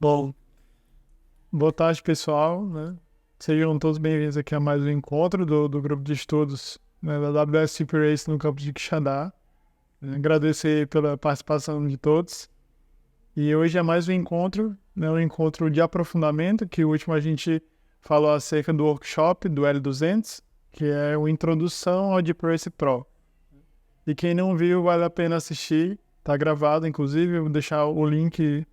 Bom, boa tarde, pessoal, né? Sejam todos bem-vindos aqui a mais um encontro do grupo de estudos, né, da WSCP Race no campus de Quixadá. Agradecer pela participação de todos. E hoje é mais um encontro, né, um encontro de aprofundamento, que o último a gente falou acerca do workshop do L200, que é uma introdução ao Deep Race Pro. E quem não viu, vale a pena assistir, tá gravado, inclusive, eu vou deixar o link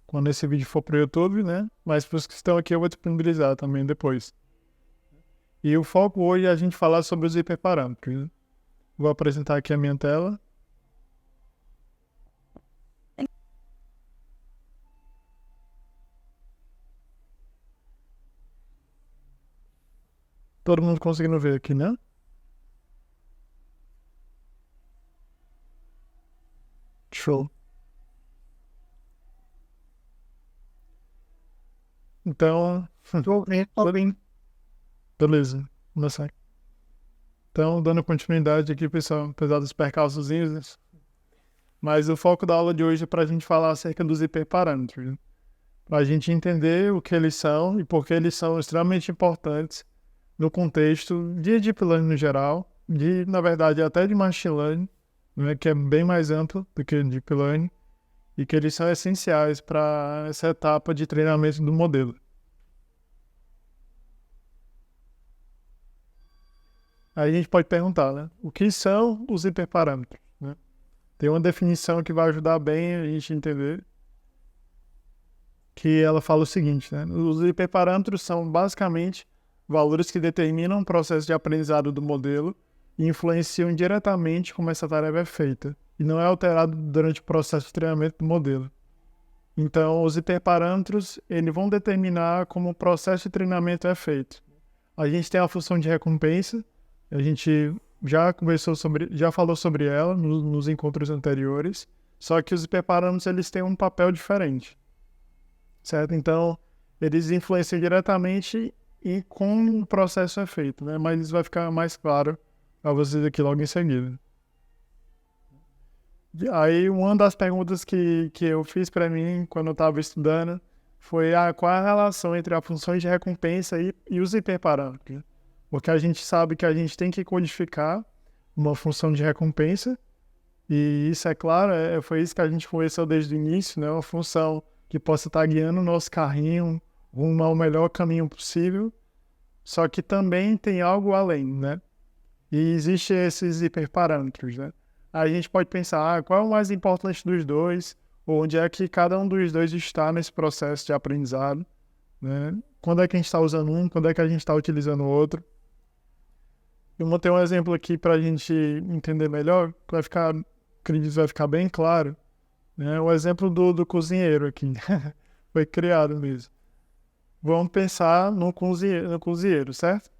quando esse vídeo for para o YouTube, né? Mas para os que estão aqui eu vou disponibilizar também depois. E o foco hoje é a gente falar sobre os hiperparâmetros, né? Vou apresentar aqui a minha tela. Todo mundo conseguindo ver aqui, né? Show. Então, beleza. Vamos começar. Então, dando continuidade aqui, pessoal, apesar dos percalçozinhos, né? Mas o foco da aula de hoje é para a gente falar acerca dos hiperparâmetros, né? Para a gente entender o que eles são e por que eles são extremamente importantes no contexto de Deep Learning no geral, na verdade, até de Machine Learning, né, que é bem mais amplo do que Deep Learning, e que eles são essenciais para essa etapa de treinamento do modelo. Aí a gente pode perguntar, né, o que são os hiperparâmetros? Né? Tem uma definição que vai ajudar bem a gente entender, que ela fala o seguinte, né, os hiperparâmetros são basicamente valores que determinam o processo de aprendizado do modelo e influenciam diretamente como essa tarefa é feita, e não é alterado durante o processo de treinamento do modelo. Então, os hiperparâmetros, eles vão determinar como o processo de treinamento é feito. A gente tem a função de recompensa, a gente já falou sobre ela nos encontros anteriores, só que os hiperparâmetros, eles têm um papel diferente, certo? Então, eles influenciam diretamente em como o processo é feito, né? Mas isso vai ficar mais claro para vocês aqui logo em seguida. Aí, uma das perguntas que eu fiz para mim quando eu estava estudando foi qual é a relação entre as funções de recompensa e os hiperparâmetros. Porque a gente sabe que a gente tem que codificar uma função de recompensa, e isso é claro, foi isso que a gente conheceu desde o início, né? Uma função que possa estar guiando o nosso carrinho rumo ao melhor caminho possível, só que também tem algo além, né? E existem esses hiperparâmetros, né? Aí a gente pode pensar, qual é o mais importante dos dois? Ou onde é que cada um dos dois está nesse processo de aprendizado, né? Quando é que a gente está usando um, quando é que a gente está utilizando o outro? Eu montei um exemplo aqui para a gente entender melhor, acredito que vai ficar bem claro, né? O exemplo do cozinheiro aqui, foi criado mesmo. Vamos pensar no cozinheiro, certo?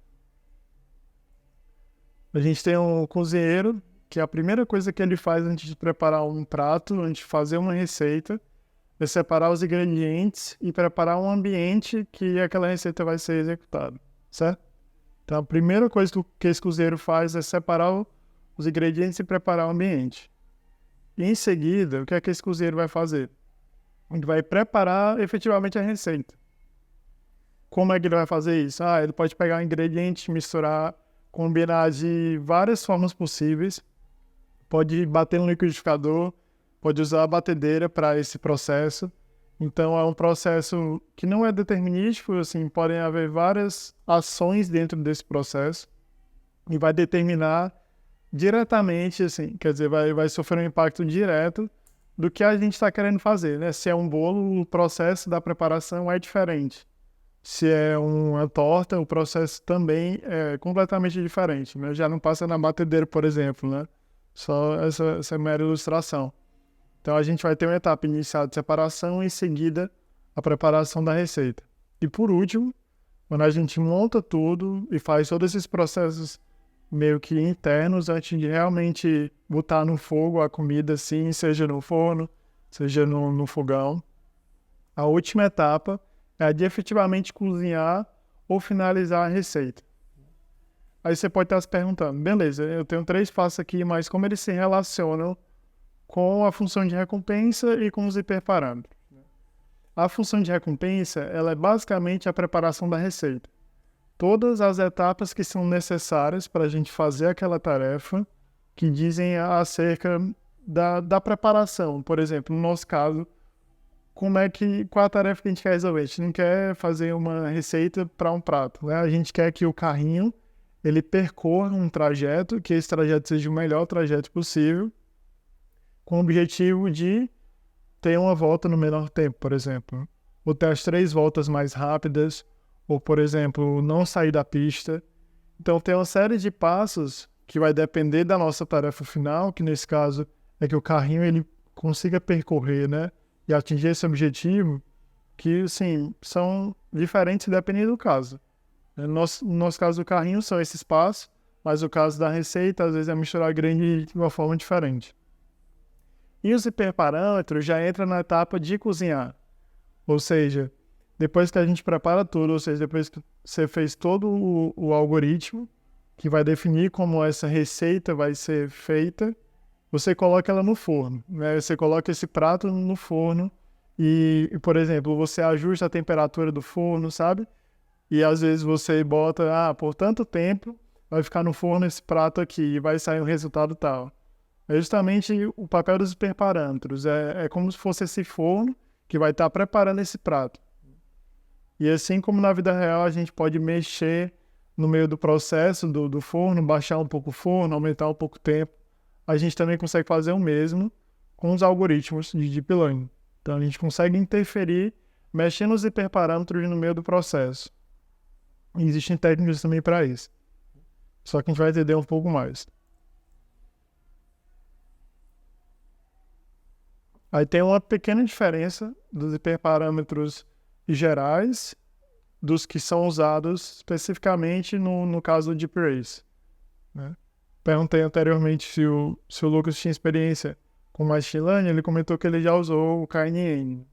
A gente tem um cozinheiro que a primeira coisa que ele faz antes de preparar um prato, antes de fazer uma receita, é separar os ingredientes e preparar um ambiente que aquela receita vai ser executada, certo? Então, a primeira coisa que esse cozinheiro faz é separar os ingredientes e preparar o ambiente. E, em seguida, o que é que esse cozinheiro vai fazer? Ele vai preparar efetivamente a receita. Como é que ele vai fazer isso? Ele pode pegar ingredientes, misturar, combinar de várias formas possíveis. Pode bater no liquidificador, pode usar a batedeira para esse processo. Então, é um processo que não é determinístico, assim, podem haver várias ações dentro desse processo e vai determinar diretamente, assim, quer dizer, vai sofrer um impacto direto do que a gente está querendo fazer, né? Se é um bolo, o processo da preparação é diferente. Se é uma torta, o processo também é completamente diferente, né? Já não passa na batedeira, por exemplo, né? Só essa mera ilustração. Então, a gente vai ter uma etapa inicial de separação e, em seguida, a preparação da receita. E, por último, quando a gente monta tudo e faz todos esses processos meio que internos antes de realmente botar no fogo a comida, assim, seja no forno, seja no fogão, a última etapa é a de efetivamente cozinhar ou finalizar a receita. Aí você pode estar se perguntando, beleza, eu tenho 3 passos aqui, mas como eles se relacionam com a função de recompensa e com os hiperparâmetros? A função de recompensa, ela é basicamente a preparação da receita. Todas as etapas que são necessárias para a gente fazer aquela tarefa, que dizem acerca da preparação. Por exemplo, no nosso caso, qual a tarefa que a gente quer resolver? A gente não quer fazer uma receita para um prato, né? A gente quer que o carrinho ele percorra um trajeto, que esse trajeto seja o melhor trajeto possível, com o objetivo de ter uma volta no menor tempo, por exemplo. Ou ter as 3 voltas mais rápidas, ou, por exemplo, não sair da pista. Então, tem uma série de passos que vai depender da nossa tarefa final, que nesse caso é que o carrinho ele consiga percorrer, né? E atingir esse objetivo, que, assim, são diferentes dependendo do caso. No nosso caso do carrinho são esses passos, mas o caso da receita, às vezes, é misturar grande de uma forma diferente. E os hiperparâmetros já entram na etapa de cozinhar. Ou seja, depois que a gente prepara tudo, ou seja, depois que você fez todo o algoritmo, que vai definir como essa receita vai ser feita, você coloca ela no forno, né? Você coloca esse prato no forno e, por exemplo, você ajusta a temperatura do forno, sabe? E às vezes você bota, por tanto tempo vai ficar no forno esse prato aqui e vai sair um resultado tal. É justamente o papel dos hiperparâmetros. É como se fosse esse forno que vai estar preparando esse prato. E assim como na vida real a gente pode mexer no meio do processo do forno, baixar um pouco o forno, aumentar um pouco o tempo, a gente também consegue fazer o mesmo com os algoritmos de Deep Learning. Então a gente consegue interferir, mexendo os hiperparâmetros no meio do processo. E existem técnicas também para isso. Só que a gente vai entender um pouco mais. Aí tem uma pequena diferença dos hiperparâmetros gerais dos que são usados especificamente no caso do Deep Race, né? Perguntei anteriormente se o Lucas tinha experiência com Machine Learning, ele comentou que ele já usou o KNN.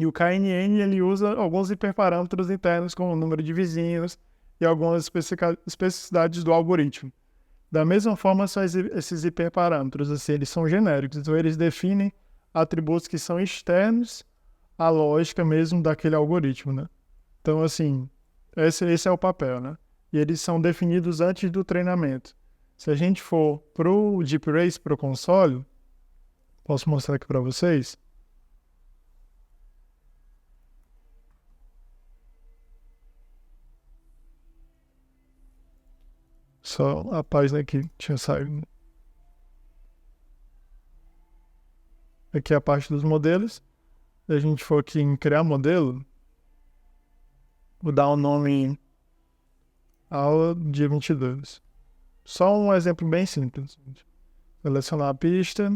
E o KNN ele usa alguns hiperparâmetros internos, como o número de vizinhos e algumas especificidades do algoritmo. Da mesma forma, são esses hiperparâmetros, assim, eles são genéricos, então eles definem atributos que são externos à lógica mesmo daquele algoritmo, né? Então, assim, esse é o papel, né? E eles são definidos antes do treinamento. Se a gente for para o Deep Race, para o console, posso mostrar aqui para vocês. Só a página que tinha saído. Aqui é a parte dos modelos. Se a gente for aqui em criar modelo, vou dar um nome aula dia 22. Só um exemplo bem simples. Selecionar a pista.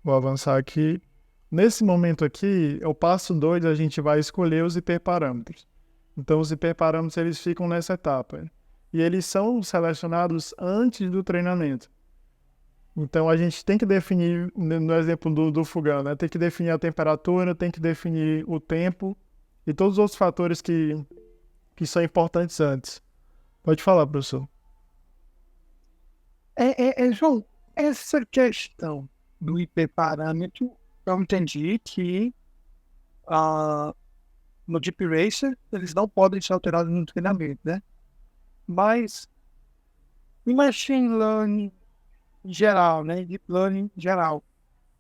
Vou avançar aqui. Nesse momento aqui, é o passo 2, a gente vai escolher os hiperparâmetros. Então, os hiperparâmetros eles ficam nessa etapa. E eles são selecionados antes do treinamento. Então, a gente tem que definir, no exemplo do fogão, né? Tem que definir a temperatura, tem que definir o tempo e todos os outros fatores que são importantes antes. Pode falar, professor. João, essa questão do hiperparâmetro, eu entendi que no Deep Racer eles não podem ser alterados no treinamento, né? Mas em Machine Learning em geral, né? Deep Learning em geral,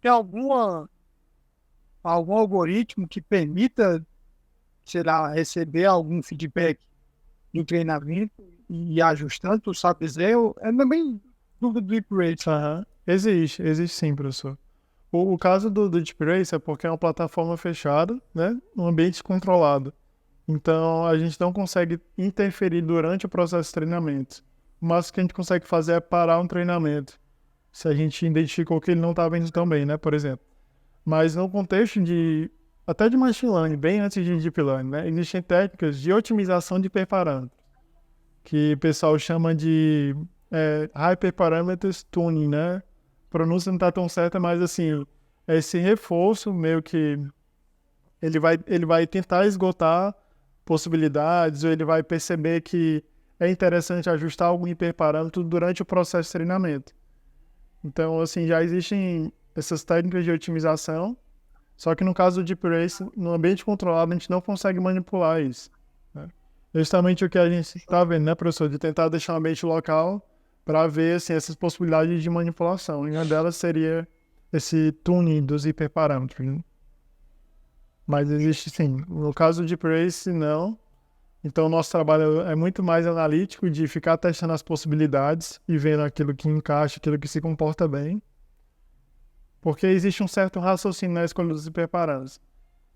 tem algum algoritmo que permita, sei lá, receber algum feedback do treinamento e ir ajustando, tu sabe dizer? É também dúvida do Deep Racer. Existe sim, professor. O caso do Deep Race é porque é uma plataforma fechada, né? Um ambiente controlado. Então, a gente não consegue interferir durante o processo de treinamento. O máximo que a gente consegue fazer é parar um treinamento, se a gente identificou que ele não está indo tão bem, né? Por exemplo. Mas no contexto até de Machine Learning, bem antes de Deep Learning, né? Existem técnicas de otimização de hiperparâmetros, que o pessoal chama de Hyperparameters Tuning, né? A pronúncia não está tão certa, mas assim, esse reforço meio que ele vai tentar esgotar possibilidades, ou ele vai perceber que é interessante ajustar algum hiperparâmetro durante o processo de treinamento. Então, assim, já existem essas técnicas de otimização, Só que no caso do Deep Race, no ambiente controlado, a gente não consegue manipular isso, né? Justamente o que a gente está vendo, né, professor? De tentar deixar o ambiente local para ver assim, essas possibilidades de manipulação. E uma delas seria esse tuning dos hiperparâmetros, né? Mas existe sim. No caso do Deep Race, não. Então, o nosso trabalho é muito mais analítico, de ficar testando as possibilidades e vendo aquilo que encaixa, aquilo que se comporta bem. Porque existe um certo raciocínio na escolha dos hiperparâmetros.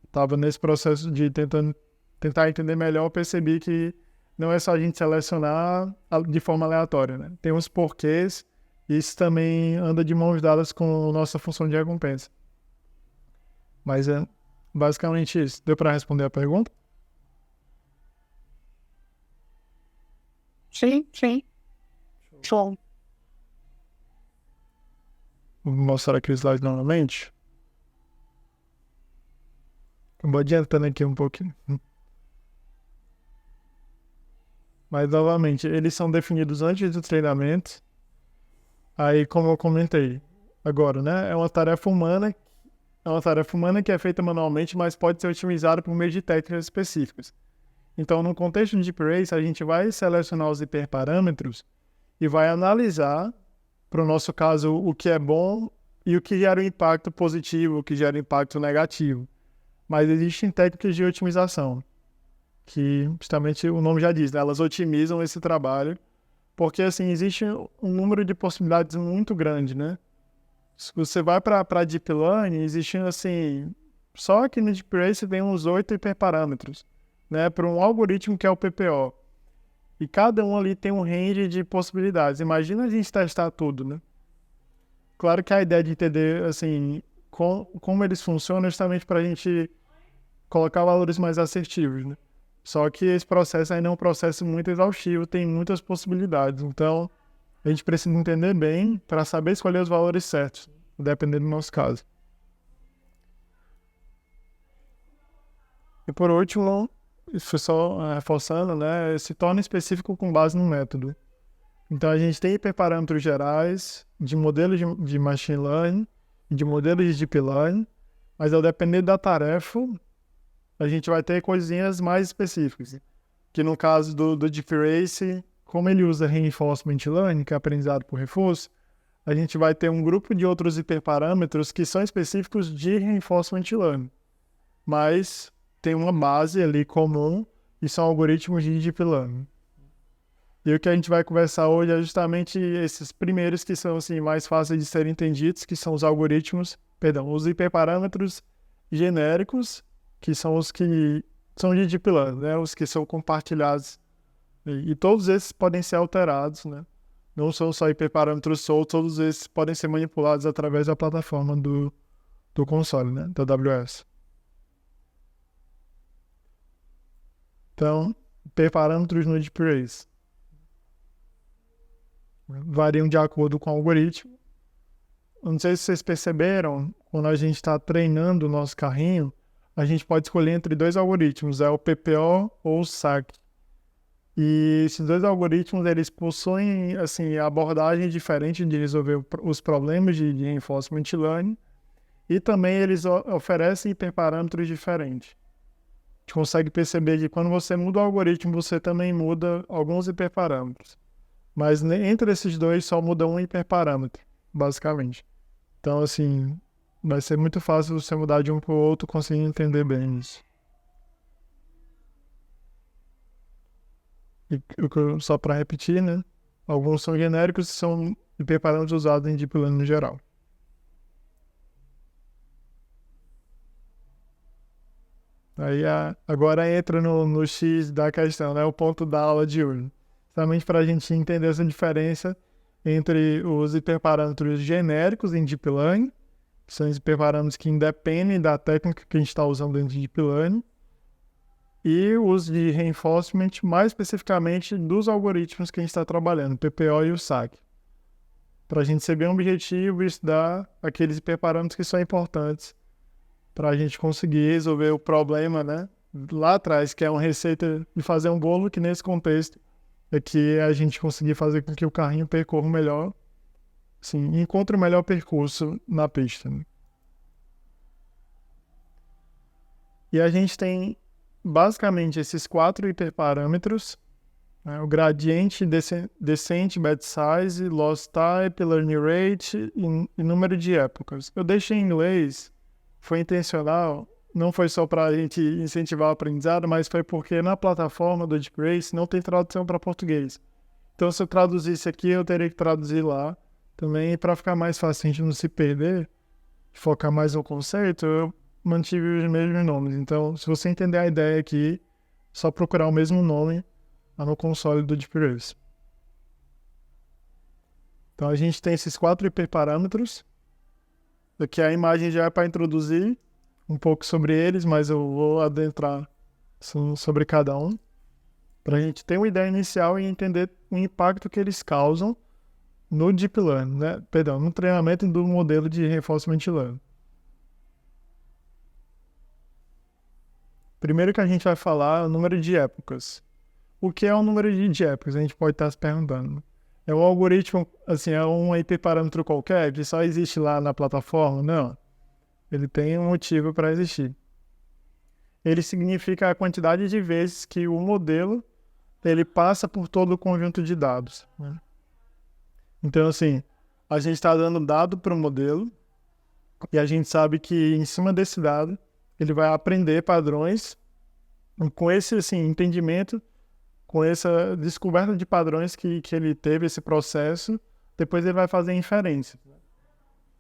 Estava nesse processo de tentar entender melhor, eu percebi que não é só a gente selecionar de forma aleatória, né? Tem uns porquês, e isso também anda de mãos dadas com a nossa função de recompensa. Mas é basicamente isso. Deu para responder a pergunta? Sim, sim. Show. Vou mostrar aqui o slide novamente. Vou adiantando aqui um pouquinho. Mas, novamente, eles são definidos antes do treinamento. Aí, como eu comentei agora, né? É uma tarefa humana que é feita manualmente, mas pode ser otimizada por meio de técnicas específicas. Então, no contexto de Deep Race, a gente vai selecionar os hiperparâmetros e vai analisar, para o nosso caso, o que é bom e o que gera um impacto positivo, o que gera um impacto negativo. Mas existem técnicas de otimização, que justamente o nome já diz, né? Elas otimizam esse trabalho, porque assim, existe um número de possibilidades muito grande, né? Se você vai para Deep Learning, existem assim, só aqui no Deep Race tem uns 8 hiperparâmetros, né? Para um algoritmo que é o PPO. E cada um ali tem um range de possibilidades. Imagina a gente testar tudo, né? Claro que a ideia de entender, assim, como eles funcionam é justamente para a gente colocar valores mais assertivos, né? Só que esse processo ainda é um processo muito exaustivo, tem muitas possibilidades. Então, a gente precisa entender bem para saber escolher os valores certos, dependendo do nosso caso. E por último, isso só reforçando, né? Se torna específico com base no método. Então, a gente tem hiperparâmetros gerais de modelos de machine learning e de modelos de deep learning, mas ao depender da tarefa, a gente vai ter coisinhas mais específicas. Que no caso do Deep Race, como ele usa Reinforcement Learning, que é aprendizado por reforço, a gente vai ter um grupo de outros hiperparâmetros que são específicos de Reinforcement Learning. Mas tem uma base ali comum e são algoritmos de Deep Learning. E o que a gente vai conversar hoje é justamente esses primeiros que são assim, mais fáceis de serem entendidos, que são os hiperparâmetros genéricos, que são os que são de Deep Learning, né? Os que são compartilhados. E todos esses podem ser alterados, né? Não são só hiperparâmetros soltos, todos esses podem ser manipulados através da plataforma do console, né? Da AWS. Então, hiperparâmetros no Deep Race variam de acordo com o algoritmo. Não sei se vocês perceberam, quando a gente está treinando o nosso carrinho, a gente pode escolher entre 2 algoritmos, é o PPO ou o SAC. E esses 2 algoritmos, eles possuem, assim, abordagem diferente de resolver os problemas de Reinforcement Learning, e também eles oferecem hiperparâmetros diferentes. A gente consegue perceber que quando você muda o algoritmo, você também muda alguns hiperparâmetros. Mas entre esses 2 só muda um hiperparâmetro, basicamente. Então, assim, vai ser muito fácil você mudar de um para o outro, conseguir entender bem isso. E só para repetir, né? Alguns são genéricos e são hiperparâmetros usados em Deep Learning no geral. Aí agora entra no X da questão, né? O ponto da aula de hoje. Justamente para a gente entender essa diferença entre os hiperparâmetros genéricos em Deep Learning, que são os hiperparâmetros que independem da técnica que a gente está usando dentro de Deep Learning, e os de reinforcement, mais especificamente dos algoritmos que a gente está trabalhando, o PPO e o SAC. Para a gente ser bem objetivo e estudar aqueles hiperparâmetros que são importantes para a gente conseguir resolver o problema, né, lá atrás, que é uma receita de fazer um bolo, que nesse contexto é que a gente conseguir fazer com que o carrinho percorra melhor, assim, encontre o melhor percurso na pista, né? E a gente tem basicamente esses 4 hiperparâmetros, né? O gradiente, descent, bed size, loss type, learning rate e número de épocas. Eu deixei em inglês, foi intencional, não foi só para a gente incentivar o aprendizado, mas foi porque na plataforma do Deep Race não tem tradução para português. Então, se eu traduzisse aqui, eu teria que traduzir lá também, para ficar mais fácil a gente não se perder, focar mais no conceito, eu mantive os mesmos nomes. Então, se você entender a ideia aqui, só procurar o mesmo nome lá no console do Deep Race. Então, a gente tem esses 4 hiperparâmetros. Aqui a imagem já é para introduzir um pouco sobre eles, mas eu vou adentrar sobre cada um, para a gente ter uma ideia inicial e entender o impacto que eles causam no Deep Learning, né? Perdão, no treinamento do modelo de Reinforcement Learning. Primeiro que a gente vai falar é o número de épocas. O que é o número de épocas? A gente pode estar se perguntando. É um algoritmo, assim, é um hiperparâmetro qualquer que só existe lá na plataforma? Não. Ele tem um motivo para existir. Ele significa a quantidade de vezes que o modelo ele passa por todo o conjunto de dados, né? Então, assim, a gente está dando dado para o modelo e a gente sabe que em cima desse dado ele vai aprender padrões. E com esse assim, entendimento, com essa descoberta de padrões que ele teve, esse processo, depois ele vai fazer inferência.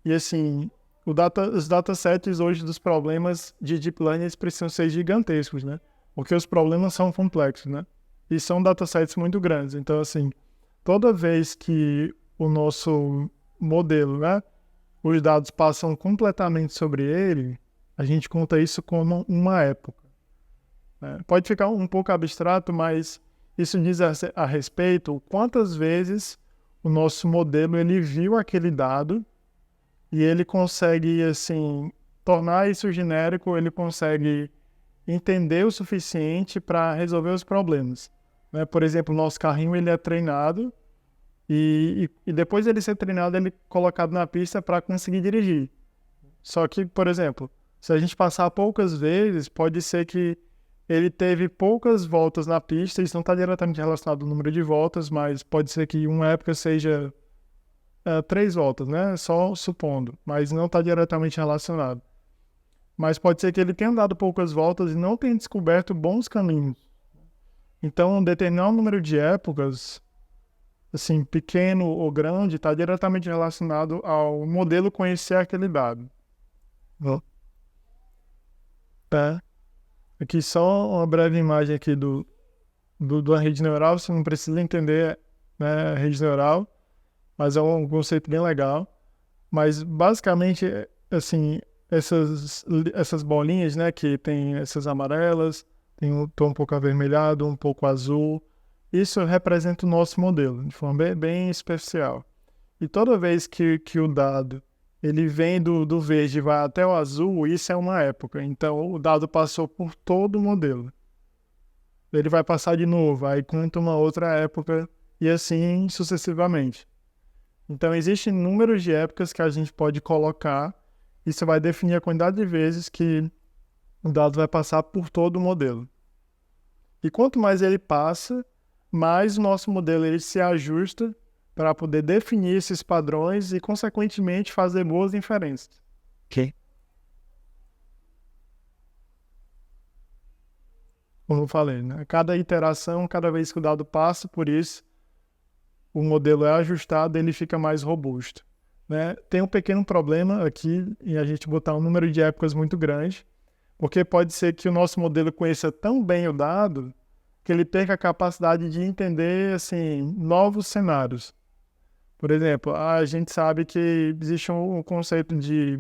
E assim, os datasets hoje dos problemas de Deep Learning eles precisam ser gigantescos, né? Porque os problemas são complexos, né? E são datasets muito grandes. Então, assim, toda vez que o nosso modelo, né, os dados passam completamente sobre ele, a gente conta isso como uma época. Pode ficar um pouco abstrato, mas isso diz a respeito quantas vezes o nosso modelo ele viu aquele dado e ele consegue assim tornar isso genérico, ele consegue entender o suficiente para resolver os problemas, né? Por exemplo, o nosso carrinho ele é treinado e depois dele ser treinado, ele é colocado na pista para conseguir dirigir. Só que, por exemplo, se a gente passar poucas vezes, pode ser que ele teve poucas voltas na pista, isso não está diretamente relacionado ao número de voltas, mas pode ser que uma época seja 3 voltas, né? Só supondo, mas não está diretamente relacionado. Mas pode ser que ele tenha dado poucas voltas e não tenha descoberto bons caminhos. Então, determinar um número de épocas, assim, pequeno ou grande, está diretamente relacionado ao modelo conhecer aquele dado. Tá? Aqui só uma breve imagem aqui da rede neural, você não precisa entender, né, a rede neural, mas é um conceito bem legal. Mas basicamente, assim, essas bolinhas, né, que tem essas amarelas, tem um tom um pouco avermelhado, um pouco azul, isso representa o nosso modelo, de forma bem especial. E toda vez que o dado ele vem do verde e vai até o azul, isso é uma época. Então, o dado passou por todo o modelo. Ele vai passar de novo, aí conta uma outra época, e assim sucessivamente. Então, existem números de épocas que a gente pode colocar, e isso vai definir a quantidade de vezes que o dado vai passar por todo o modelo. E quanto mais ele passa, mais o nosso modelo ele se ajusta para poder definir esses padrões e, consequentemente, fazer boas inferências. Ok. Como eu falei, né? Cada iteração, cada vez que o dado passa por isso, o modelo é ajustado e ele fica mais robusto, né? Tem um pequeno problema aqui em a gente botar um número de épocas muito grande, porque pode ser que o nosso modelo conheça tão bem o dado que ele perca a capacidade de entender assim, novos cenários. Por exemplo, a gente sabe que existe um conceito de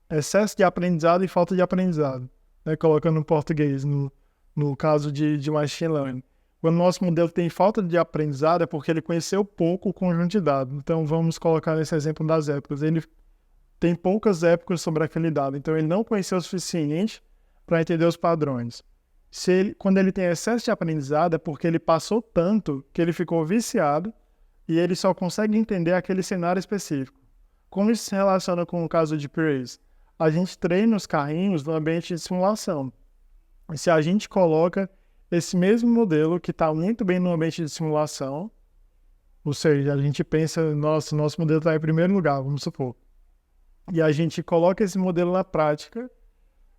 excesso de aprendizado e falta de aprendizado, né? Colocando em português, no caso de machine learning. Quando o nosso modelo tem falta de aprendizado é porque ele conheceu pouco o conjunto de dados. Então, vamos colocar nesse exemplo das épocas. Ele tem poucas épocas sobre aquele dado, então ele não conheceu o suficiente para entender os padrões. Quando ele tem excesso de aprendizado é porque ele passou tanto que ele ficou viciado e ele só consegue entender aquele cenário específico. Como isso se relaciona com o caso de Deep Race? a gente treina os carrinhos no ambiente de simulação. E se a gente coloca esse mesmo modelo que está muito bem no ambiente de simulação, ou seja, a gente pensa, nossa, nosso modelo está em primeiro lugar, vamos supor. E a gente coloca esse modelo na prática,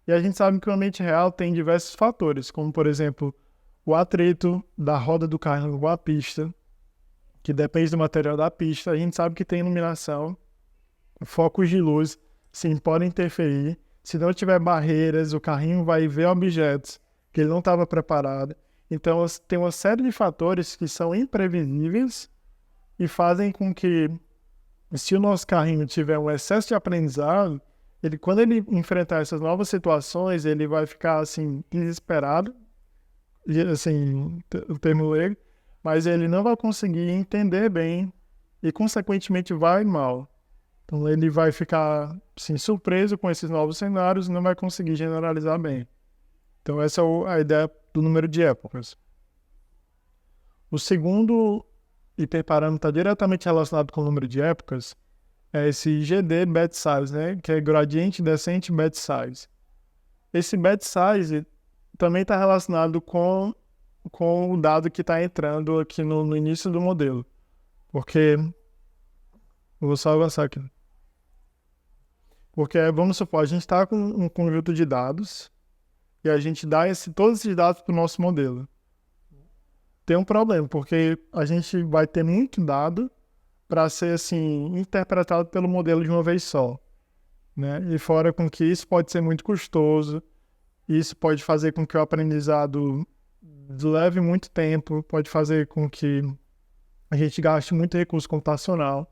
e a gente sabe que o ambiente real tem diversos fatores, como, por exemplo, o atrito da roda do carro com a pista, que depende do material da pista. A gente sabe que tem iluminação, focos de luz, sim, podem interferir. Se não tiver barreiras, o carrinho vai ver objetos que ele não estava preparado. Então, tem uma série de fatores que são imprevisíveis e fazem com que, se o nosso carrinho tiver um excesso de aprendizado, quando ele enfrentar essas novas situações, ele vai ficar, assim, desesperado, assim, o termo leigo, mas ele não vai conseguir entender bem e, consequentemente, vai mal. Então, ele vai ficar, assim, surpreso com esses novos cenários e não vai conseguir generalizar bem. Então, essa é a ideia do número de épocas. O segundo hiperparâmetro está diretamente relacionado com o número de épocas, é esse GD batch size, né? Que é gradiente descente batch size. Esse batch size também está relacionado com o dado que está entrando aqui no início do modelo. Porque, eu vou só avançar aqui. Porque, vamos supor, a gente está com um conjunto de dados e a gente dá todos esses dados para o nosso modelo. Tem um problema, porque a gente vai ter muito dado para ser, assim, interpretado pelo modelo de uma vez só, né? E fora com que isso pode ser muito custoso, isso pode fazer com que o aprendizado leve muito tempo, pode fazer com que a gente gaste muito recurso computacional.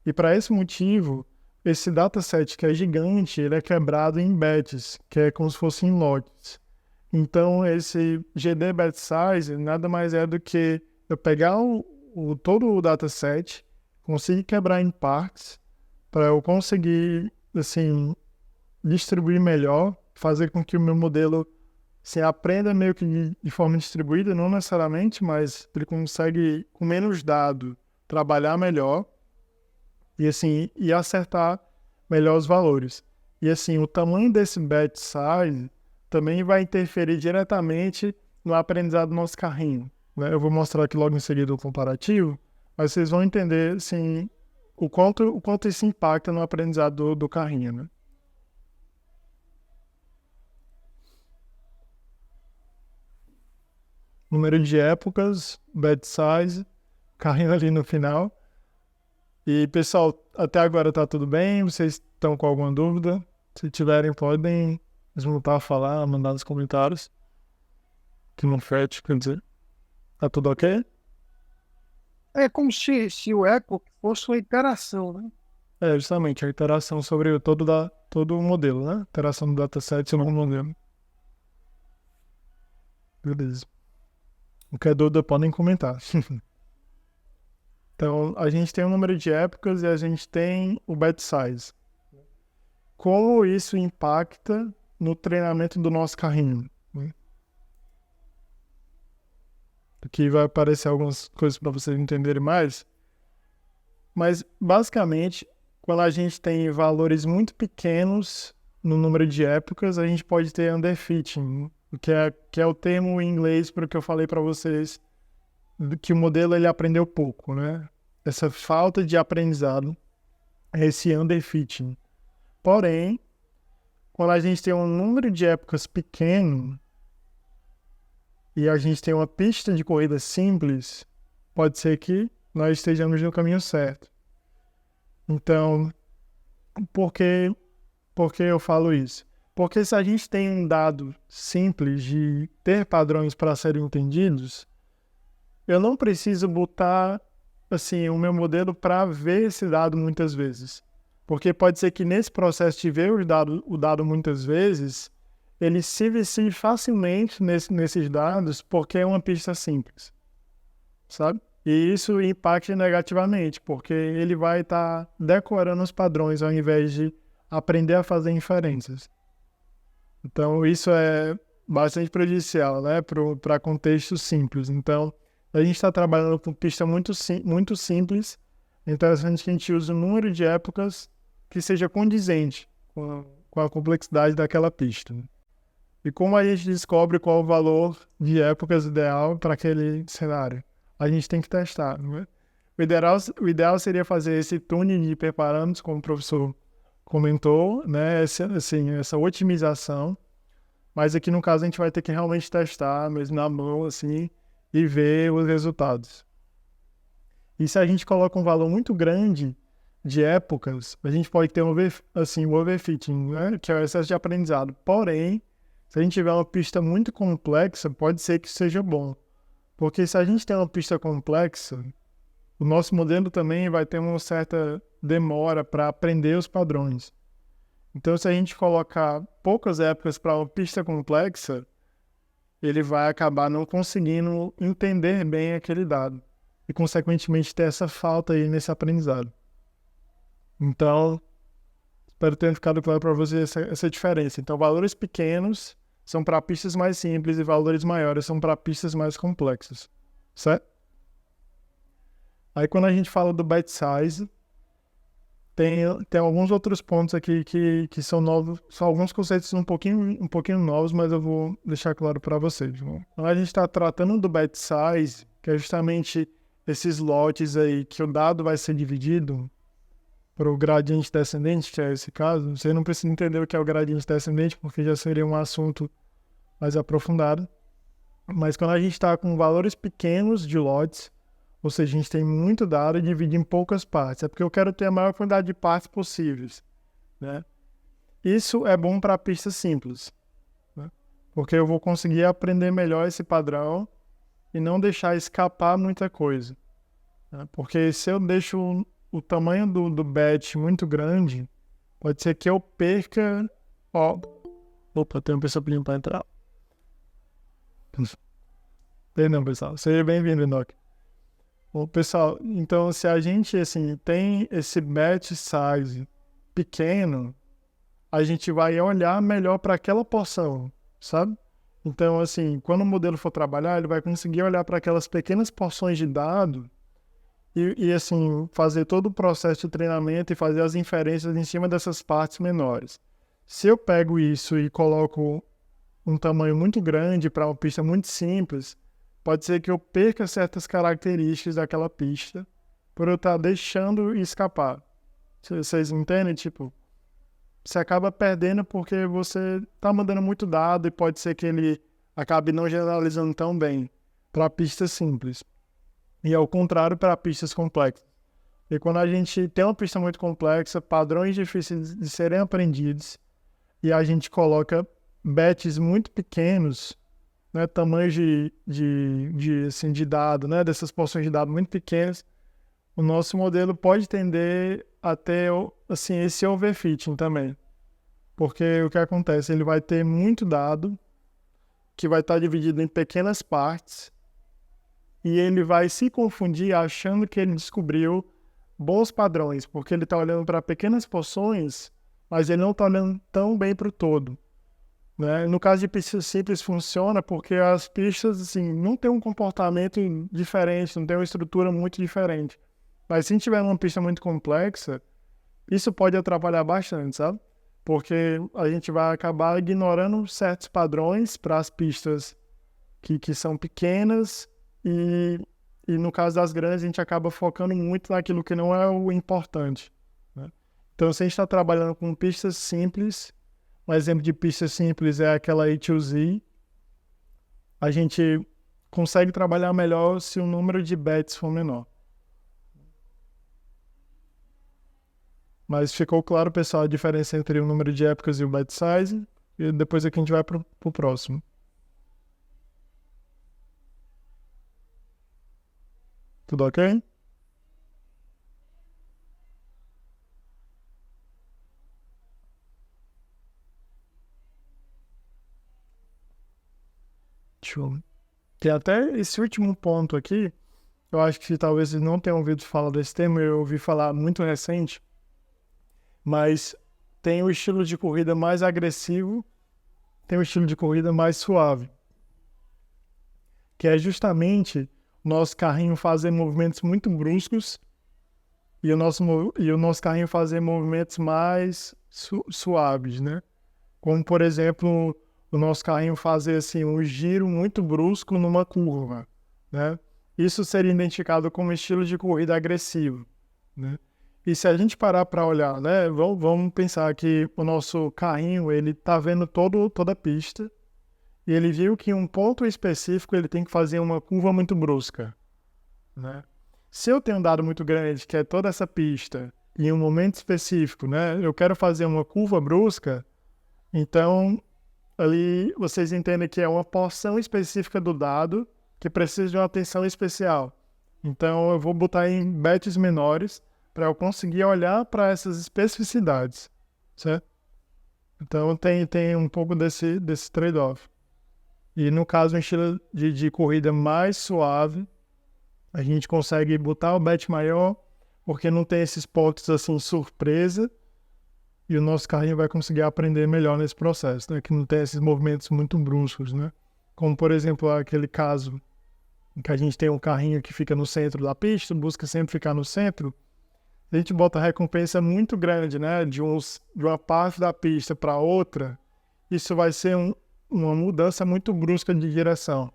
E para esse motivo, esse dataset que é gigante, ele é quebrado em batches, que é como se fosse em lotes. Então, esse GD batch size nada mais é do que eu pegar todo o dataset, conseguir quebrar em partes, para eu conseguir, assim, distribuir melhor, fazer com que o meu modelo se aprenda meio que de forma distribuída, não necessariamente, mas ele consegue, com menos dado, trabalhar melhor e, assim, e acertar melhor os valores. E, assim, o tamanho desse batch size também vai interferir diretamente no aprendizado do nosso carrinho, né? Eu vou mostrar aqui logo em seguida o comparativo, mas vocês vão entender, assim, o quanto isso impacta no aprendizado do carrinho, né? Número de épocas, batch size, carrinho ali no final. E, pessoal, até agora tá tudo bem? Vocês estão com alguma dúvida? Se tiverem, podem desmontar, falar, mandar nos comentários. Aqui no chat, quer dizer. Tá tudo ok? É como se o eco fosse uma interação, né? É, justamente, a iteração sobre todo o modelo, né? Iteração do dataset sobre o modelo. Beleza. Qualquer dúvida, podem comentar. Então, a gente tem o número de épocas e a gente tem o batch size. Como isso impacta no treinamento do nosso carrinho, né? Aqui vai aparecer algumas coisas para vocês entenderem mais. Mas, basicamente, quando a gente tem valores muito pequenos no número de épocas, a gente pode ter underfitting, que é o termo em inglês para o que eu falei para vocês, que o modelo ele aprendeu pouco, né? Essa falta de aprendizado é esse underfitting. Porém, quando a gente tem um número de épocas pequeno e a gente tem uma pista de corrida simples, pode ser que nós estejamos no caminho certo. Então, por que eu falo isso? Porque se a gente tem um dado simples de ter padrões para serem entendidos, eu não preciso botar, assim, o meu modelo para ver esse dado muitas vezes. Porque pode ser que nesse processo de ver o dado muitas vezes, ele se vicie facilmente nesses dados porque é uma pista simples, sabe? E isso impacta negativamente, porque ele vai estar decorando os padrões ao invés de aprender a fazer inferências. Então, isso é bastante prejudicial, né, para contextos simples. Então, a gente está trabalhando com pista muito simples. É interessante que a gente use um número de épocas que seja condizente com a complexidade daquela pista. E como a gente descobre qual o valor de épocas ideal para aquele cenário? A gente tem que testar, né? O ideal seria fazer esse tuning de hiperparâmetros, como o professor comentou, né? Essa otimização. Mas aqui no caso a gente vai ter que realmente testar, mesmo na mão, assim, e ver os resultados. E se a gente coloca um valor muito grande de épocas, a gente pode ter o overfitting, né? Que é o excesso de aprendizado. Porém, se a gente tiver uma pista muito complexa, pode ser que seja bom. Porque se a gente tem uma pista complexa, o nosso modelo também vai ter uma certa demora para aprender os padrões. Então, se a gente colocar poucas épocas para uma pista complexa, ele vai acabar não conseguindo entender bem aquele dado. E, consequentemente, ter essa falta aí nesse aprendizado. Então, espero ter ficado claro para você essa diferença. Então, valores pequenos são para pistas mais simples e valores maiores são para pistas mais complexas. Certo? Aí, quando a gente fala do batch size, tem alguns outros pontos aqui que são novos, são alguns conceitos um pouquinho novos, mas eu vou deixar claro para vocês. Então, a gente está tratando do batch size, que é justamente esses lotes aí que o dado vai ser dividido para o gradiente descendente, que é esse caso. Você não precisa entender o que é o gradiente descendente, porque já seria um assunto mais aprofundado. Mas quando a gente está com valores pequenos de lotes, ou seja, a gente tem muito dado e divide em poucas partes. É porque eu quero ter a maior quantidade de partes possíveis, né? Isso é bom para pistas simples, né? Porque eu vou conseguir aprender melhor esse padrão e não deixar escapar muita coisa, né? Porque se eu deixo o tamanho do batch muito grande, pode ser que eu perca... Opa, tem uma pessoa pedindo para entrar. Não, pessoal. Seja bem-vindo, Enoque. Bom, pessoal, então se a gente assim, tem esse batch size pequeno, a gente vai olhar melhor para aquela porção, sabe? Então, assim, quando o modelo for trabalhar, ele vai conseguir olhar para aquelas pequenas porções de dado e, assim, fazer todo o processo de treinamento e fazer as inferências em cima dessas partes menores. Se eu pego isso e coloco um tamanho muito grande para uma pista muito simples, pode ser que eu perca certas características daquela pista por eu estar deixando escapar. Vocês entendem? Tipo, você acaba perdendo porque você está mandando muito dado e pode ser que ele acabe não generalizando tão bem para pistas simples. E ao contrário para pistas complexas. E quando a gente tem uma pista muito complexa, padrões difíceis de serem aprendidos, e a gente coloca batches muito pequenos, né, tamanhos de dado, né, dessas porções de dado muito pequenas, o nosso modelo pode tender a ter assim, esse overfitting também. Porque o que acontece? Ele vai ter muito dado que vai estar dividido em pequenas partes e ele vai se confundir achando que ele descobriu bons padrões, porque ele está olhando para pequenas porções, mas ele não está olhando tão bem para o todo, né? No caso de pistas simples funciona porque as pistas assim, não têm um comportamento diferente, não tem uma estrutura muito diferente. Mas se tiver uma pista muito complexa, isso pode atrapalhar bastante, sabe? Porque a gente vai acabar ignorando certos padrões para as pistas que são pequenas e no caso das grandes a gente acaba focando muito naquilo que não é o importante, né? Então, se a gente está trabalhando com pistas simples, um exemplo de pista simples é aquela A2Z, a gente consegue trabalhar melhor se o número de bits for menor. Mas ficou claro, pessoal, a diferença entre o número de épocas e o batch size? E depois aqui a gente vai para o próximo. Tudo ok? Show. Tem até esse último ponto aqui, eu acho que talvez vocês não tenham ouvido falar desse tema, eu ouvi falar muito recente, mas tem o estilo de corrida mais agressivo, tem o estilo de corrida mais suave, que é justamente o nosso carrinho fazer movimentos muito bruscos e o nosso carrinho fazer movimentos mais suaves, né? Como, por exemplo, o nosso carrinho fazer assim, um giro muito brusco numa curva, né? Isso seria identificado como estilo de corrida agressivo, né? E se a gente parar para olhar, né? Vamos pensar que o nosso carrinho, ele tá vendo toda a pista e ele viu que em um ponto específico ele tem que fazer uma curva muito brusca, né? Se eu tenho um dado muito grande, que é toda essa pista, e em um momento específico, né? Eu quero fazer uma curva brusca, então ali vocês entendem que é uma porção específica do dado que precisa de uma atenção especial. Então eu vou botar em batches menores para eu conseguir olhar para essas especificidades, certo? Então tem um pouco desse trade-off. E no caso, um estilo de corrida mais suave, a gente consegue botar o batch maior, porque não tem esses pontos assim surpresa, e o nosso carrinho vai conseguir aprender melhor nesse processo, né? Que não tem esses movimentos muito bruscos, né? Como, por exemplo, aquele caso em que a gente tem um carrinho que fica no centro da pista, busca sempre ficar no centro, a gente bota a recompensa muito grande, né? De uma parte da pista para outra, isso vai ser uma mudança muito brusca de direção.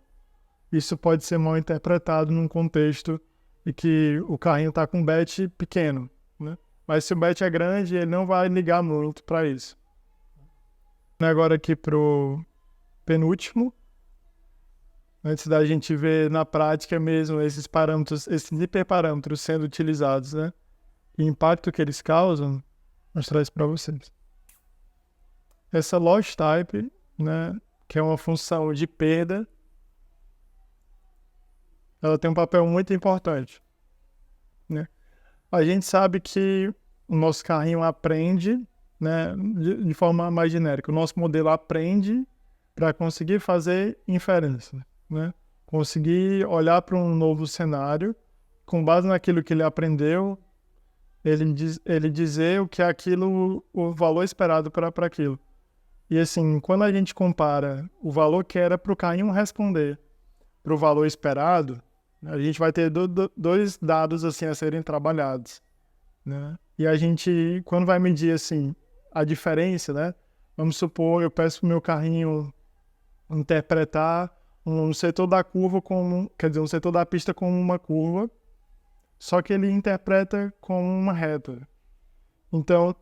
Isso pode ser mal interpretado num contexto em que o carrinho está com um batch pequeno, né? Mas se o batch é grande, ele não vai ligar muito para isso. Agora aqui para o penúltimo, antes da gente ver na prática mesmo esses parâmetros, esses hiperparâmetros sendo utilizados, né? E o impacto que eles causam, vou mostrar isso para vocês. Essa loss type, né? Que é uma função de perda, ela tem um papel muito importante, né? A gente sabe que o nosso carrinho aprende, né, de forma mais genérica. O nosso modelo aprende para conseguir fazer inferência, né? Conseguir olhar para um novo cenário, com base naquilo que ele aprendeu, ele dizer o que é aquilo, o valor esperado para aquilo. E assim, quando a gente compara o valor que era para o carrinho responder para o valor esperado, a gente vai ter dois dados assim a serem trabalhados, né? E a gente, quando vai medir assim a diferença, né? Vamos supor, eu peço para o meu carrinho interpretar um setor da curva como, quer dizer, um setor da pista como uma curva, só que ele interpreta como uma reta. Então,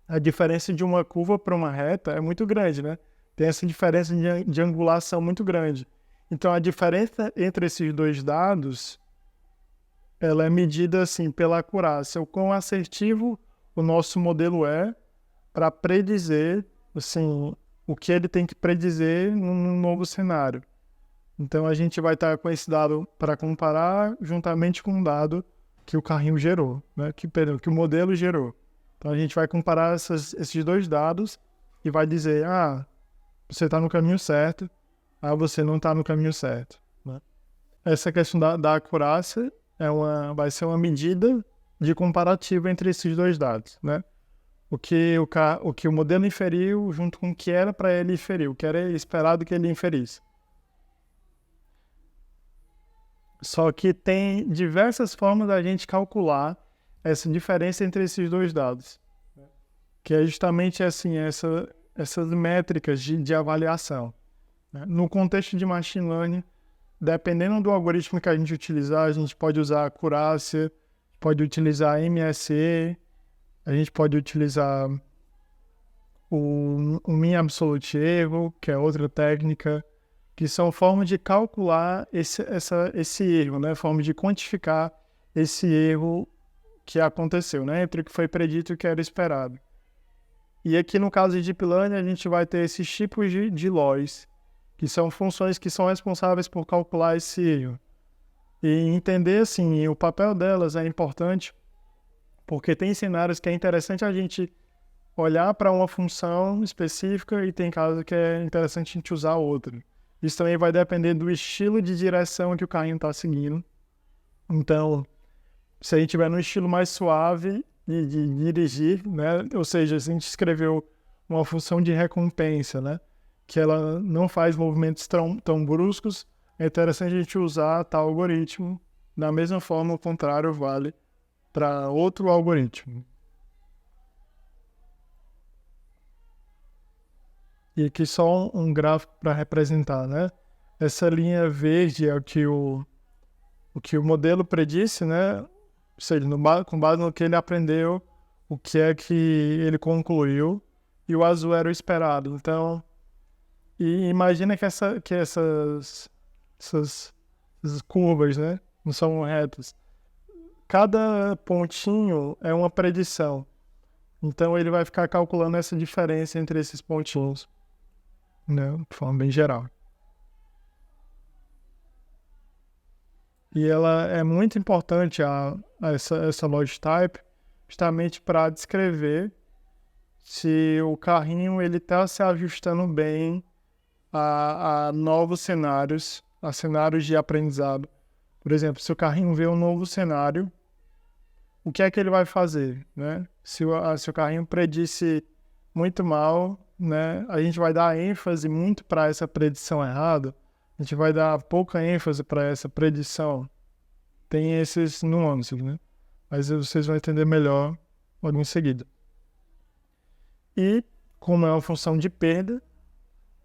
a diferença de uma curva para uma reta é muito grande, né? Tem essa diferença de angulação muito grande. Então, a diferença entre esses dois dados, ela é medida assim pela acurácia, o quão assertivo o nosso modelo é para predizer assim, o que ele tem que predizer num novo cenário. Então, a gente vai estar com esse dado para comparar juntamente com o dado que o carrinho gerou, né? Que o modelo gerou. Então, a gente vai comparar esses dois dados e vai dizer, você está no caminho certo, você não está no caminho certo, né? Essa questão da acurácia vai ser uma medida de comparativo entre esses dois dados, né? O que o modelo inferiu junto com o que era para ele inferir, o que era esperado que ele inferisse. Só que tem diversas formas da gente calcular essa diferença entre esses dois dados, que é justamente assim, essas métricas de avaliação, né? No contexto de machine learning, dependendo do algoritmo que a gente utilizar, a gente pode usar acurácia, pode utilizar MSE, a gente pode utilizar o mean absolute erro, que é outra técnica, que são formas de calcular esse erro, né? Forma de quantificar esse erro que aconteceu, né? Entre o que foi predito e o que era esperado. E aqui no caso de Deep Learning, a gente vai ter esses tipos de loss, que são funções que são responsáveis por calcular esse erro. E entender, assim, o papel delas é importante, porque tem cenários que é interessante a gente olhar para uma função específica e tem casos que é interessante a gente usar outra. Isso também vai depender do estilo de direção que o carrinho está seguindo. Então, se a gente tiver no estilo mais suave de dirigir, né? Ou seja, se a gente escreveu uma função de recompensa, né? Que ela não faz movimentos tão bruscos, é interessante a gente usar tal algoritmo. Da mesma forma, o contrário vale para outro algoritmo. E aqui só um gráfico para representar, né? Essa linha verde é o que o modelo predisse, né? Ou seja, com base no que ele aprendeu, o que é que ele concluiu, e o azul era o esperado. Então, e imagina que essas curvas, né? Não são retas. Cada pontinho é uma predição. Então, ele vai ficar calculando essa diferença entre esses pontinhos, né? De forma bem geral. E ela é muito importante, essa logic type, justamente para descrever se o carrinho está se ajustando bem a novos cenários, a cenários de aprendizado. Por exemplo, se o carrinho vê um novo cenário, o que é que ele vai fazer, né? Se o carrinho predisse muito mal, né, a gente vai dar ênfase muito para essa predição errada, a gente vai dar pouca ênfase para essa predição. Tem esses nuances, né? Mas vocês vão entender melhor logo em seguida. E, como é uma função de perda,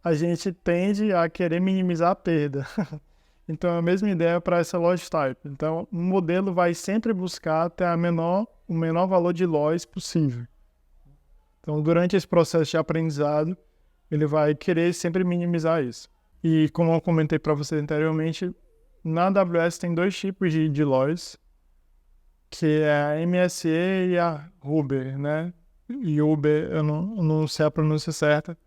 a gente tende a querer minimizar a perda. Então, é a mesma ideia para essa loss type. Então, o modelo vai sempre buscar ter o menor valor de loss possível. Então, durante esse processo de aprendizado, ele vai querer sempre minimizar isso. E, como eu comentei para vocês anteriormente, na AWS tem dois tipos de loss, que é a MSE e a Uber, né? E Uber, eu não sei a pronúncia certa,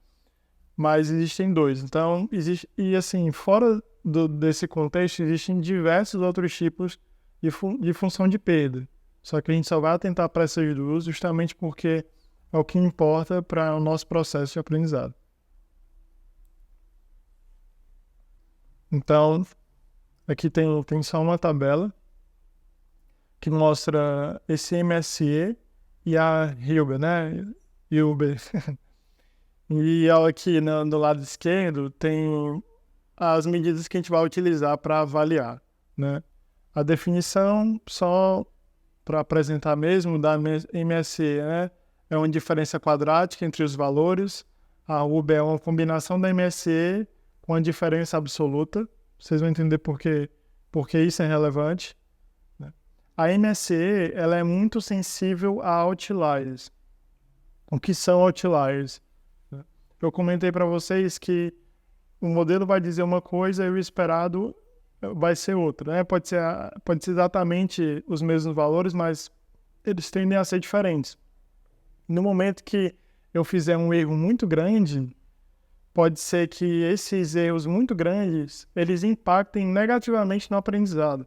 mas existem dois. Então, e assim, fora desse contexto, existem diversos outros tipos de função de perda. Só que a gente só vai atentar para essas duas justamente porque é o que importa para o nosso processo de aprendizado. Então, aqui tem só uma tabela que mostra esse MSE e a Uber, né? Uber. E aqui do lado esquerdo tem as medidas que a gente vai utilizar para avaliar, né? A definição, só para apresentar mesmo, da MSE, né? É uma diferença quadrática entre os valores. A Uber é uma combinação da MSE com a diferença absoluta. Vocês vão entender por que isso é relevante, né? A MSE, ela é muito sensível a outliers. O que são outliers? Eu comentei para vocês que o modelo vai dizer uma coisa e o esperado vai ser outra, né? Pode ser exatamente os mesmos valores, mas eles tendem a ser diferentes. No momento que eu fizer um erro muito grande, pode ser que esses erros muito grandes, eles impactem negativamente no aprendizado,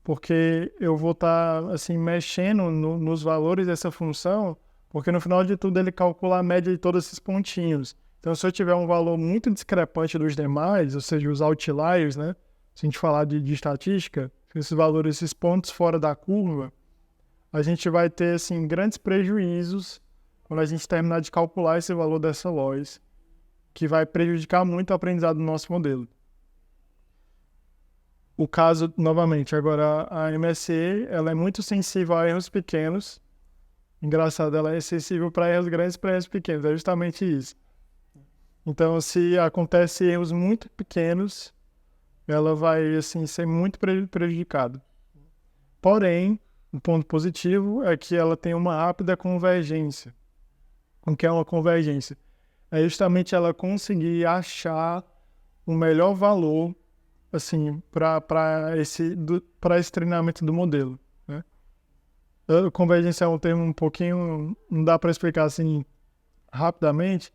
porque eu vou estar assim, mexendo nos valores dessa função, porque no final de tudo ele calcula a média de todos esses pontinhos. Então, se eu tiver um valor muito discrepante dos demais, ou seja, os outliers, né? Se a gente falar de estatística, esses valores, esses pontos fora da curva, a gente vai ter, assim, grandes prejuízos quando a gente terminar de calcular esse valor dessa loss, que vai prejudicar muito o aprendizado do nosso modelo. O caso, novamente, agora a MSE, ela é muito sensível a erros pequenos. Engraçado, ela é sensível para erros grandes e para erros pequenos, é justamente isso. Então, se acontece erros muito pequenos, ela vai, assim, ser muito prejudicada. Porém, um ponto positivo é que ela tem uma rápida convergência. O que é uma convergência? É justamente ela conseguir achar o melhor valor, assim, para esse treinamento do modelo, né? Convergência é um termo um pouquinho, não dá para explicar assim rapidamente,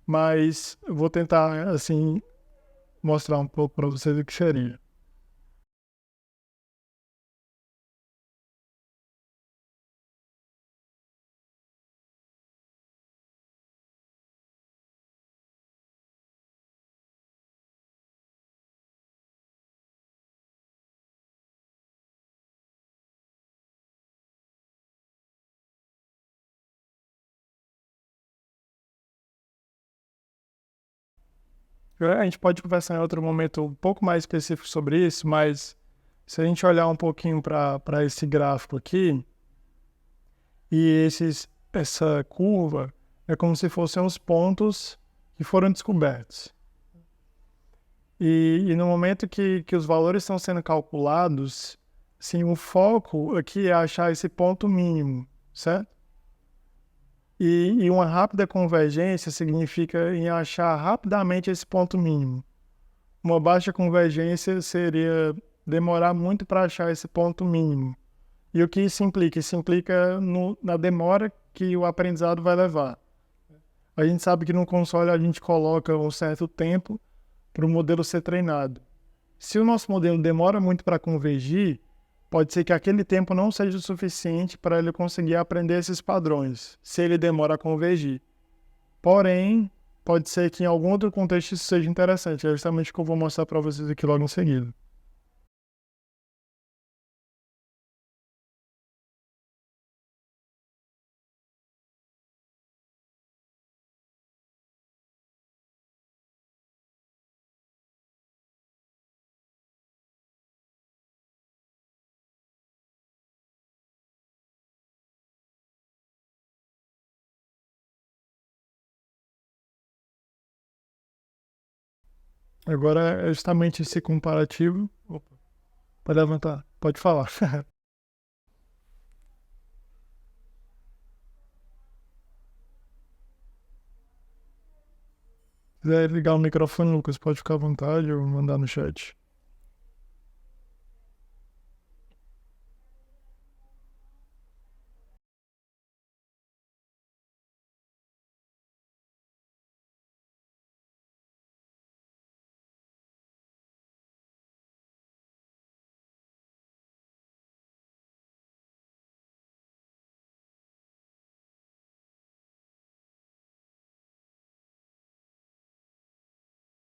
mas eu vou tentar, assim, mostrar um pouco para vocês o que seria. A gente pode conversar em outro momento um pouco mais específico sobre isso, mas se a gente olhar um pouquinho para esse gráfico aqui, e essa curva é como se fossem os pontos que foram descobertos. E no momento que os valores estão sendo calculados, assim, o foco aqui é achar esse ponto mínimo, certo? E uma rápida convergência significa em achar rapidamente esse ponto mínimo. Uma baixa convergência seria demorar muito para achar esse ponto mínimo. E o que isso implica? Isso implica na demora que o aprendizado vai levar. A gente sabe que no console a gente coloca um certo tempo para o modelo ser treinado. Se o nosso modelo demora muito para convergir, pode ser que aquele tempo não seja o suficiente para ele conseguir aprender esses padrões, se ele demora a convergir. Porém, pode ser que em algum outro contexto isso seja interessante. É justamente o que eu vou mostrar para vocês aqui logo em seguida. Agora é justamente esse comparativo. Opa, pode levantar, pode falar. Se quiser ligar o microfone, Lucas, pode ficar à vontade ou mandar no chat.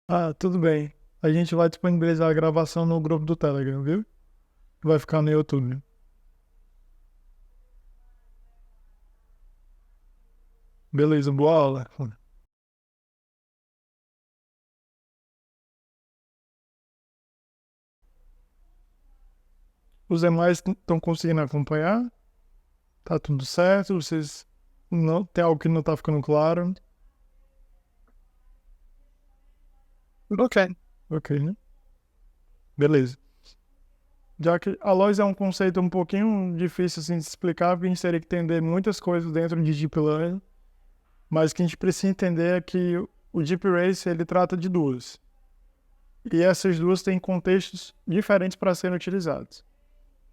Ah, tudo bem. A gente vai disponibilizar a gravação no grupo do Telegram, viu? Vai ficar no YouTube. Beleza, boa aula. Os demais estão conseguindo acompanhar? Tá tudo certo? Vocês não tem algo que não tá ficando claro? Ok. Ok, né? Beleza. Já que a loss é um conceito um pouquinho difícil assim, de explicar, porque a gente teria que entender muitas coisas dentro de Deep Learning, mas o que a gente precisa entender é que o Deep Race ele trata de duas. E essas duas têm contextos diferentes para serem utilizados.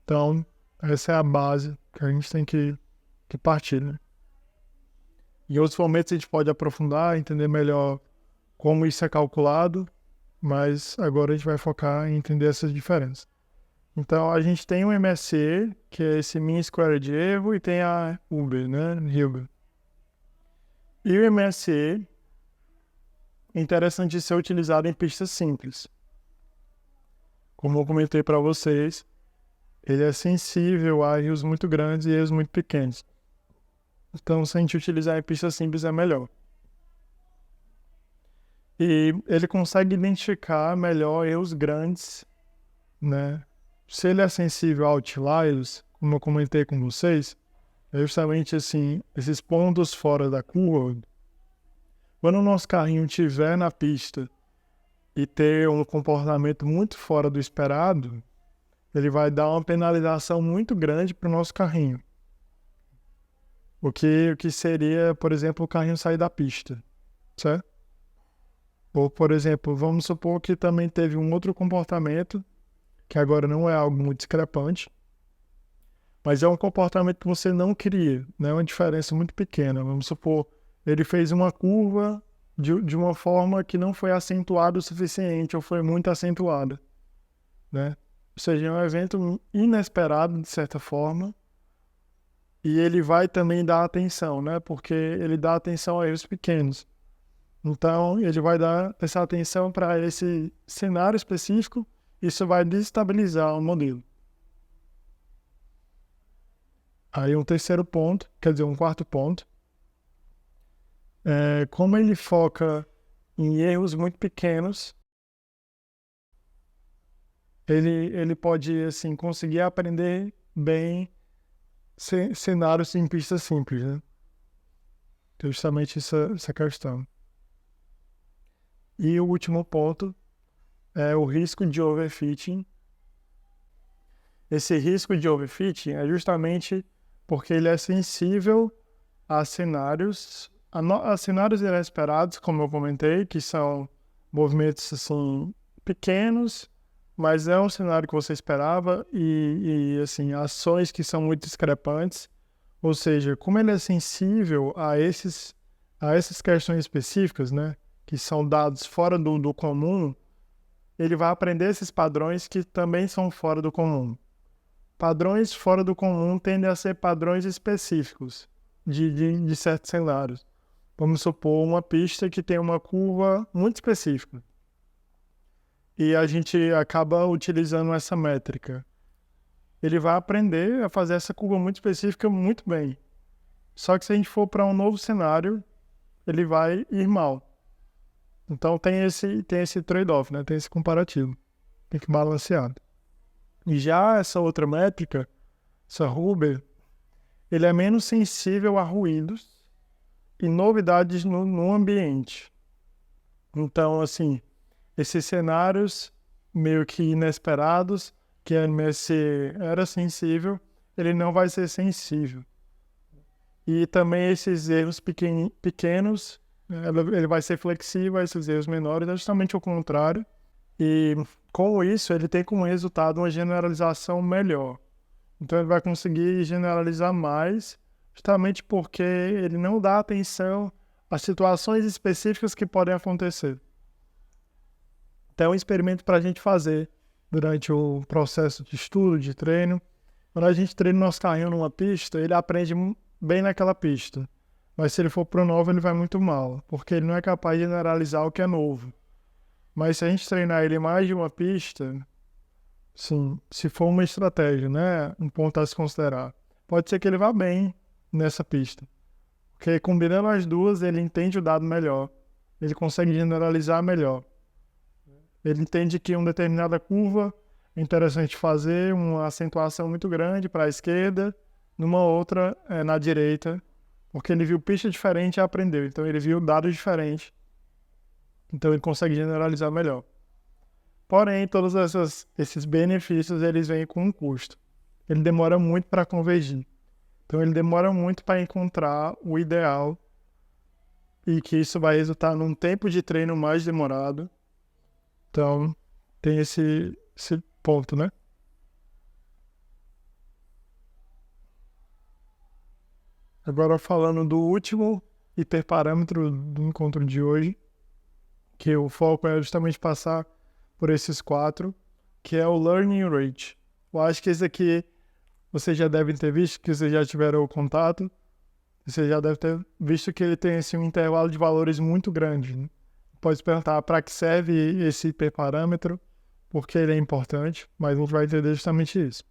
Então, essa é a base que a gente tem que partir, né? Em outros momentos a gente pode aprofundar, entender melhor como isso é calculado, mas agora a gente vai focar em entender essas diferenças. Então, a gente tem o MSE, que é esse mean square de erro, e tem a Uber, né? Hilbert. E o MSE é interessante de ser utilizado em pistas simples. Como eu comentei para vocês, ele é sensível a erros muito grandes e erros muito pequenos. Então, se a gente utilizar em pistas simples, é melhor. E ele consegue identificar melhor erros grandes, né? Se ele é sensível a outliers, como eu comentei com vocês, é justamente assim, esses pontos fora da curva. Quando o nosso carrinho estiver na pista e ter um comportamento muito fora do esperado, ele vai dar uma penalização muito grande para o nosso carrinho. O que seria, por exemplo, o carrinho sair da pista, certo? Ou, por exemplo, vamos supor que também teve um outro comportamento, que agora não é algo muito discrepante, mas é um comportamento que você não queria, né? Uma diferença muito pequena. Vamos supor, ele fez uma curva de uma forma que não foi acentuada o suficiente, ou foi muito acentuada, né? Ou seja, é um evento inesperado, de certa forma, e ele vai também dar atenção, né? Porque ele dá atenção a erros pequenos. Então, ele vai dar essa atenção para esse cenário específico, isso vai destabilizar o modelo. Aí um terceiro ponto, quer dizer, um quarto ponto, é como ele foca em erros muito pequenos, ele pode, assim, conseguir aprender bem cenários em pistas simples, né? Então, justamente essa questão. E o último ponto é o risco de overfitting. Esse risco de overfitting é justamente porque ele é sensível a cenários inesperados, como eu comentei, que são movimentos assim pequenos, mas é um cenário que você esperava e assim ações que são muito discrepantes. Ou seja, como ele é sensível a essas questões específicas, né, que são dados fora do comum, ele vai aprender esses padrões que também são fora do comum. Padrões fora do comum tendem a ser padrões específicos de certos cenários. Vamos supor uma pista que tem uma curva muito específica. E a gente acaba utilizando essa métrica. Ele vai aprender a fazer essa curva muito específica muito bem. Só que se a gente for para um novo cenário, ele vai ir mal. Então tem esse trade-off, né? Tem esse comparativo. Tem que balancear. E já essa outra métrica, essa Huber, ele é menos sensível a ruídos e novidades no ambiente. Então, assim, esses cenários meio que inesperados, que a MSC era sensível, ele não vai ser sensível. E também esses erros pequenos, ele vai ser flexível a esses erros menores, é justamente o contrário. E com isso, ele tem como resultado uma generalização melhor. Então, ele vai conseguir generalizar mais, justamente porque ele não dá atenção às situações específicas que podem acontecer. Então, é um experimento para a gente fazer durante o processo de estudo, de treino. Quando a gente treina o nosso carrinho numa pista, ele aprende bem naquela pista. Mas se ele for para o novo, ele vai muito mal, porque ele não é capaz de generalizar o que é novo. Mas se a gente treinar ele em mais de uma pista, sim, se for uma estratégia, né, um ponto a se considerar, pode ser que ele vá bem nessa pista. Porque combinando as duas, ele entende o dado melhor. Ele consegue generalizar melhor. Ele entende que uma determinada curva é interessante fazer uma acentuação muito grande para a esquerda, numa outra na direita, porque ele viu pista diferente e aprendeu. Então ele viu dados diferentes. Então ele consegue generalizar melhor. Porém, todos esses benefícios eles vêm com um custo. Ele demora muito para convergir. Então ele demora muito para encontrar o ideal e que isso vai resultar num tempo de treino mais demorado. Então, tem esse ponto, né? Agora, falando do último hiperparâmetro do encontro de hoje, que o foco é justamente passar por esses 4, que é o Learning Rate. Eu acho que esse aqui vocês já devem ter visto, que vocês já tiveram o contato. Você já deve ter visto que ele tem assim, um intervalo de valores muito grande, né? Pode se perguntar para que serve esse hiperparâmetro, porque ele é importante, mas a gente vai entender justamente isso.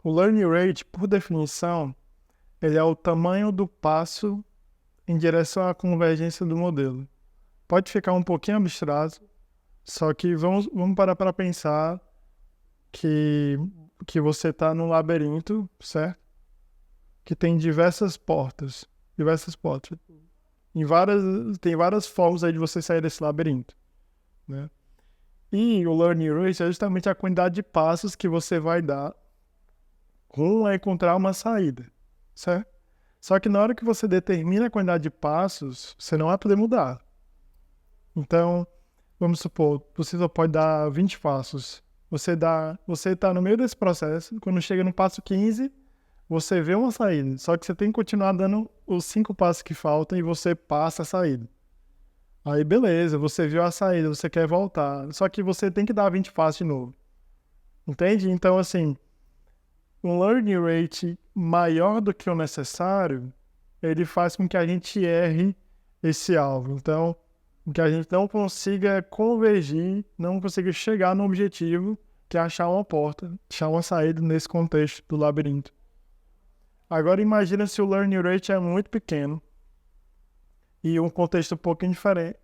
O learning rate, por definição, ele é o tamanho do passo em direção à convergência do modelo. Pode ficar um pouquinho abstrato, só que vamos parar para pensar que você está num labirinto, certo? Que tem diversas portas. Tem várias formas aí de você sair desse labirinto, né? E o learning rate é justamente a quantidade de passos que você vai dar rumo a encontrar uma saída, certo? Só que na hora que você determina a quantidade de passos, você não vai poder mudar. Então, vamos supor, você só pode dar 20 passos. Você está no meio desse processo, quando chega no passo 15, você vê uma saída, só que você tem que continuar dando os 5 passos que faltam e você passa a saída. Aí beleza, você viu a saída, você quer voltar, só que você tem que dar 20 passos de novo. Entende? Então, assim, um learning rate maior do que o necessário, ele faz com que a gente erre esse alvo. Então, que a gente não consiga convergir, não consiga chegar no objetivo, que é achar uma porta, achar uma saída nesse contexto do labirinto. Agora imagina se o learning rate é muito pequeno e um contexto um pouquinho diferente.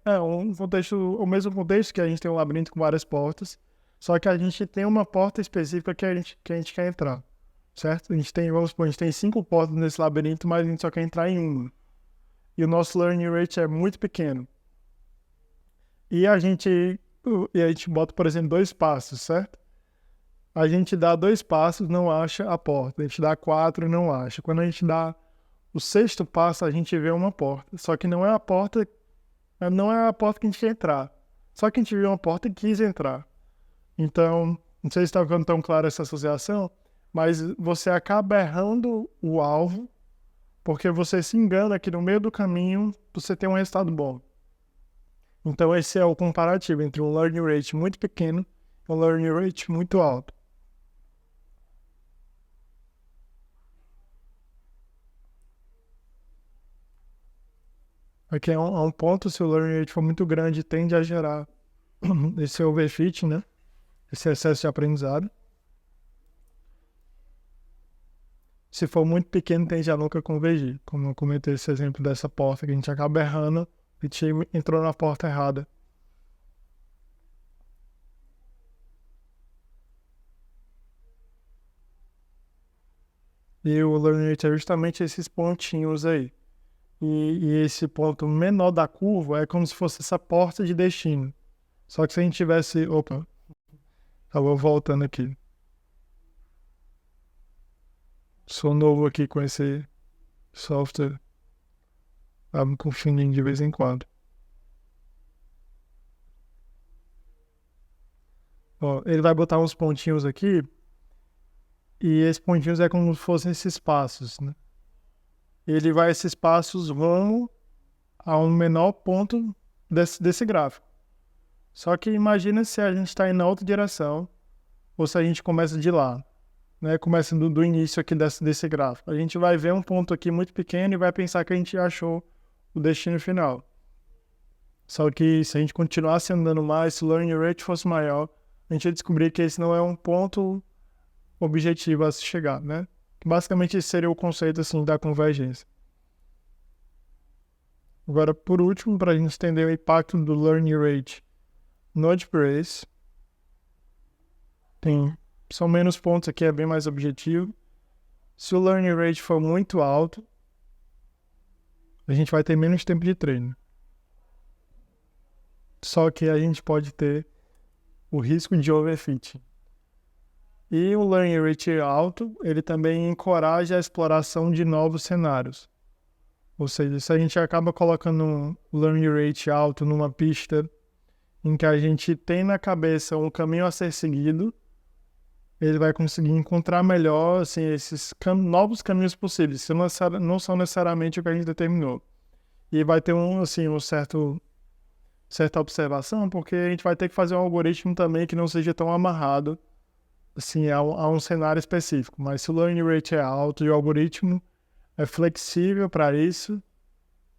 O mesmo contexto que a gente tem um labirinto com várias portas, Só que a gente tem uma porta específica que a gente quer entrar, certo? A gente tem, vamos supor, a gente tem 5 portas nesse labirinto, mas a gente só quer entrar em uma. E o nosso learning rate é muito pequeno. E a gente bota, por exemplo, 2 passos, certo? A gente dá 2 passos, não acha a porta. A gente dá 4, não acha. Quando a gente dá o 6º passo, a gente vê uma porta. Só que não é a porta que a gente quer entrar. Só que a gente viu uma porta e quis entrar. Então, não sei se está ficando tão clara essa associação, mas você acaba errando o alvo porque você se engana que no meio do caminho você tem um resultado bom. Então, esse é o comparativo entre um learning rate muito pequeno e um learning rate muito alto. Aqui é um ponto, se o learning rate for muito grande, tende a gerar esse overfit, né? Esse excesso de aprendizado. Se for muito pequeno, tende a nunca convergir. Como eu comentei esse exemplo dessa porta, que a gente acaba errando e entrou na porta errada. E o learning rate é justamente esses pontinhos aí. E esse ponto menor da curva é como se fosse essa porta de destino. Só que se a gente tivesse... Opa, estava voltando aqui. Sou novo aqui com esse software. Tá me confundindo de vez em quando. Ó, ele vai botar uns pontinhos aqui. E esses pontinhos é como se fossem esses passos, né? Esses passos vão a um menor ponto desse gráfico. Só que imagina se a gente está indo na outra direção, ou se a gente começa de lá, né? Começa do início aqui desse gráfico. A gente vai ver um ponto aqui muito pequeno e vai pensar que a gente achou o destino final. Só que se a gente continuasse andando mais, se o learning rate fosse maior, a gente ia descobrir que esse não é um ponto objetivo a se chegar, né? Basicamente esse seria o conceito assim da convergência. Agora, por último, para a gente entender o impacto do learning rate no Node.js, são menos pontos aqui, é bem mais objetivo. Se o learning rate for muito alto, a gente vai ter menos tempo de treino. Só que a gente pode ter o risco de overfit. E o learning rate alto, ele também encoraja a exploração de novos cenários. Ou seja, se a gente acaba colocando um learning rate alto numa pista em que a gente tem na cabeça um caminho a ser seguido, ele vai conseguir encontrar melhor assim, esses novos caminhos possíveis, que não são necessariamente o que a gente determinou. E vai ter certa observação, porque a gente vai ter que fazer um algoritmo também que não seja tão amarrado assim, a um cenário específico. Mas se o learning rate é alto e o algoritmo é flexível para isso,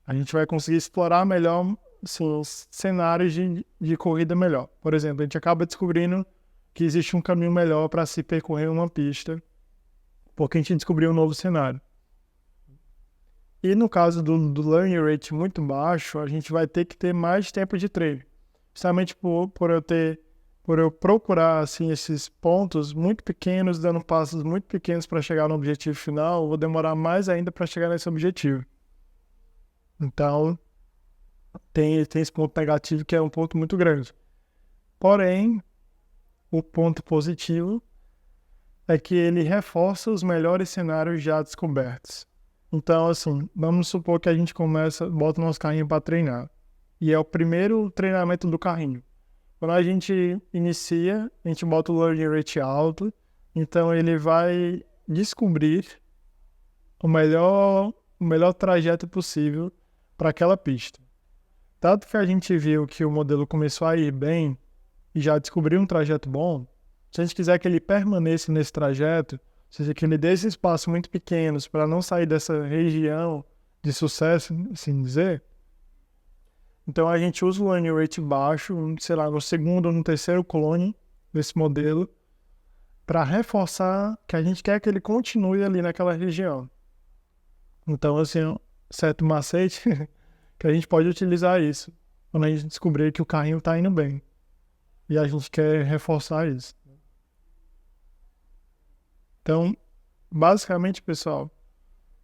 a gente vai conseguir explorar melhor assim, cenários de corrida melhor. Por exemplo, a gente acaba descobrindo que existe um caminho melhor para se percorrer uma pista, porque a gente descobriu um novo cenário. E no caso do learning rate muito baixo, a gente vai ter que ter mais tempo de treino. Justamente por eu procurar assim, esses pontos muito pequenos, dando passos muito pequenos para chegar no objetivo final, eu vou demorar mais ainda para chegar nesse objetivo. Então, tem esse ponto negativo que é um ponto muito grande. Porém, o ponto positivo é que ele reforça os melhores cenários já descobertos. Então, assim, vamos supor que a gente bota o nosso carrinho para treinar. E é o primeiro treinamento do carrinho. Quando a gente inicia, a gente bota o learning rate alto, então ele vai descobrir o melhor trajeto possível para aquela pista. Tanto que a gente viu que o modelo começou a ir bem e já descobriu um trajeto bom, se a gente quiser que ele permaneça nesse trajeto, ou seja, que ele dê esses passos muito pequenos para não sair dessa região de sucesso, assim dizer, então a gente usa o learning rate baixo, sei lá, no segundo ou no terceiro clone desse modelo, para reforçar que a gente quer que ele continue ali naquela região. Então, assim, um certo macete que a gente pode utilizar isso quando a gente descobrir que o carrinho está indo bem. e a gente quer reforçar isso. Então, basicamente, pessoal,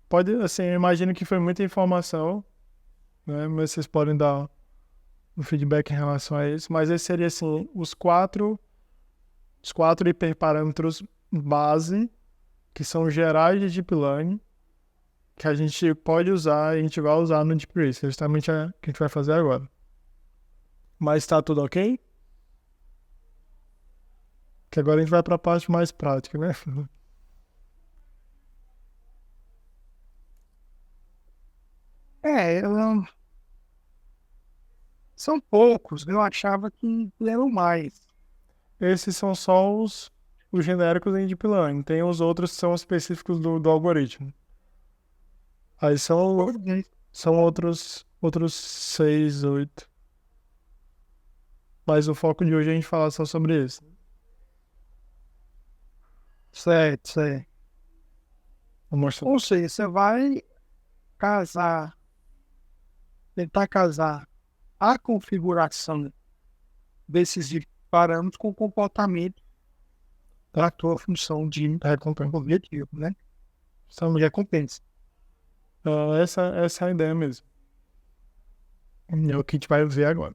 pode, assim, eu imagino que foi muita informação, né? Mas vocês podem dar um feedback em relação a isso. Mas esse seria, assim, os quatro hiperparâmetros base, que são gerais de Deep Learning, que a gente pode usar e a gente vai usar no Deep Research, que é justamente o que a gente vai fazer agora. Mas tá tudo ok? Que agora a gente vai para a parte mais prática, né? É, são poucos. Eu achava que eram mais. Esses são só os genéricos em Deep Learning. Tem os outros que são específicos do algoritmo. Aí são outros 6, 8. Mas o foco de hoje é a gente falar só sobre isso. Certo, certo. Vou mostrar. Ou seja, você vai casar, tentar casar a configuração desses parâmetros com o comportamento da tua função de Recompensa. objetivo, né? São Recompensa. essa é a ideia mesmo. É o que a gente vai ver agora.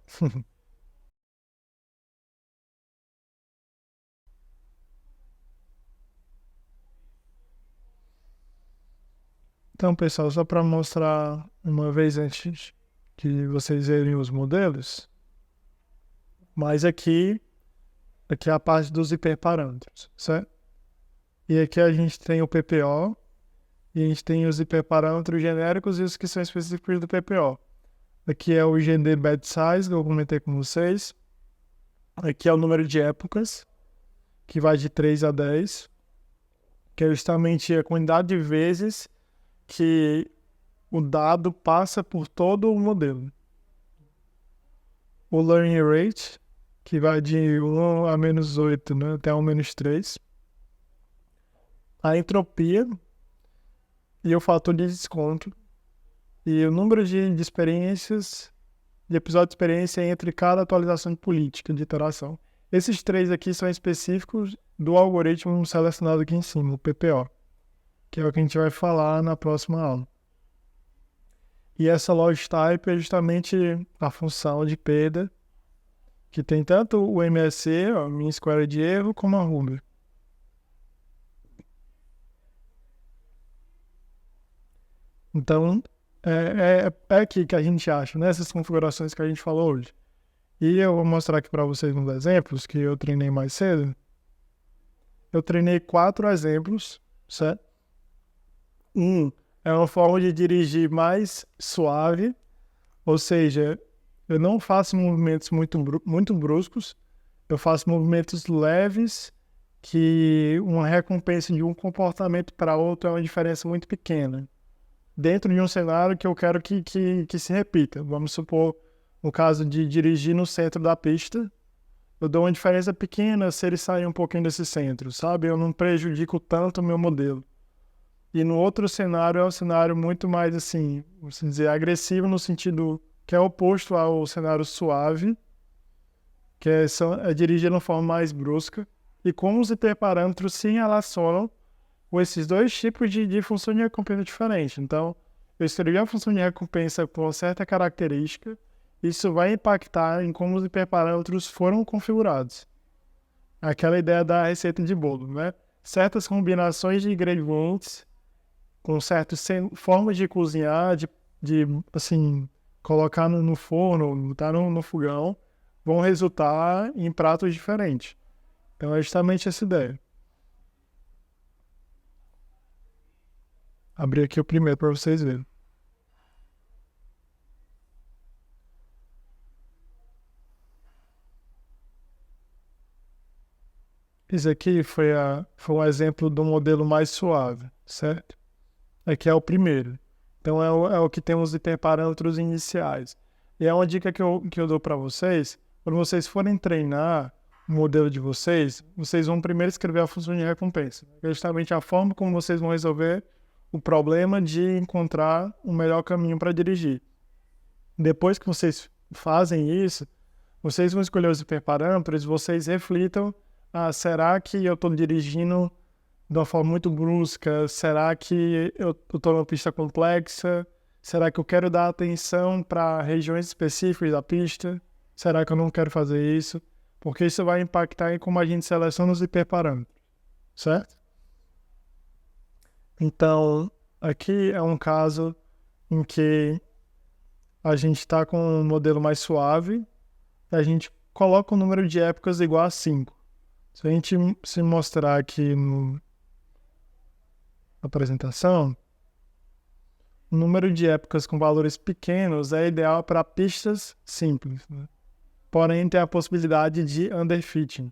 Então, pessoal, só para mostrar uma vez antes que vocês verem os modelos, mas aqui é a parte dos hiperparâmetros, certo? E aqui a gente tem o PPO, e a gente tem os hiperparâmetros genéricos e os que são específicos do PPO. Aqui é o GD bed size, que eu comentei com vocês. Aqui é o número de épocas, que vai de 3 a 10, que é justamente a quantidade de vezes que o dado passa por todo o modelo. O learning rate, que vai de 1 a menos 8, né, até 1 menos 3. A entropia e o fator de desconto. E o número de experiências, de episódios de experiência entre cada atualização de política de iteração. Esses três aqui são específicos do algoritmo selecionado aqui em cima, o PPO, que é o que a gente vai falar na próxima aula. E essa loss type é justamente a função de perda, que tem tanto o MSE, a mean square de erro, como a Huber. Então, é aqui que a gente acha, nessas configurações que a gente falou hoje. E eu vou mostrar aqui para vocês uns exemplos que eu treinei mais cedo. Eu treinei 4 exemplos, certo? É uma forma de dirigir mais suave, ou seja, eu não faço movimentos muito bruscos, eu faço movimentos leves, que uma recompensa de um comportamento para outro é uma diferença muito pequena. Dentro de um cenário que eu quero que se repita. Vamos supor, no caso de dirigir no centro da pista, eu dou uma diferença pequena se ele sair um pouquinho desse centro, sabe? Eu não prejudico tanto o meu modelo. E no outro cenário é um cenário muito mais, assim, vamos dizer, agressivo no sentido que é oposto ao cenário suave, que é dirigir de uma forma mais brusca. E como os hiperparâmetros se relacionam com esses dois tipos de função de recompensa diferentes. Então, eu escrevi a função de recompensa com uma certa característica, isso vai impactar em como os hiperparâmetros foram configurados. Aquela ideia da receita de bolo, né? Certas combinações de ingredientes com certas formas de cozinhar, de assim, colocar no forno, botar no fogão, vão resultar em pratos diferentes. Então é justamente essa ideia. Abri aqui o primeiro para vocês verem. Esse aqui foi um exemplo do modelo mais suave, certo? Aqui é o primeiro. Então é o que tem os hiperparâmetros iniciais. E é uma dica que eu dou para vocês, quando vocês forem treinar o modelo de vocês vão primeiro escrever a função de recompensa. É justamente a forma como vocês vão resolver o problema de encontrar o melhor caminho para dirigir. Depois que vocês fazem isso, vocês vão escolher os hiperparâmetros, vocês reflitam, será que eu estou dirigindo de uma forma muito brusca? Será que eu estou numa pista complexa? Será que eu quero dar atenção para regiões específicas da pista? Será que eu não quero fazer isso? Porque isso vai impactar em como a gente seleciona os hiperparâmetros, certo? Então, aqui é um caso em que a gente está com um modelo mais suave e a gente coloca o número de épocas igual a 5. Se a gente se mostrar aqui na apresentação, o número de épocas com valores pequenos é ideal para pistas simples, né? Porém, tem a possibilidade de underfitting.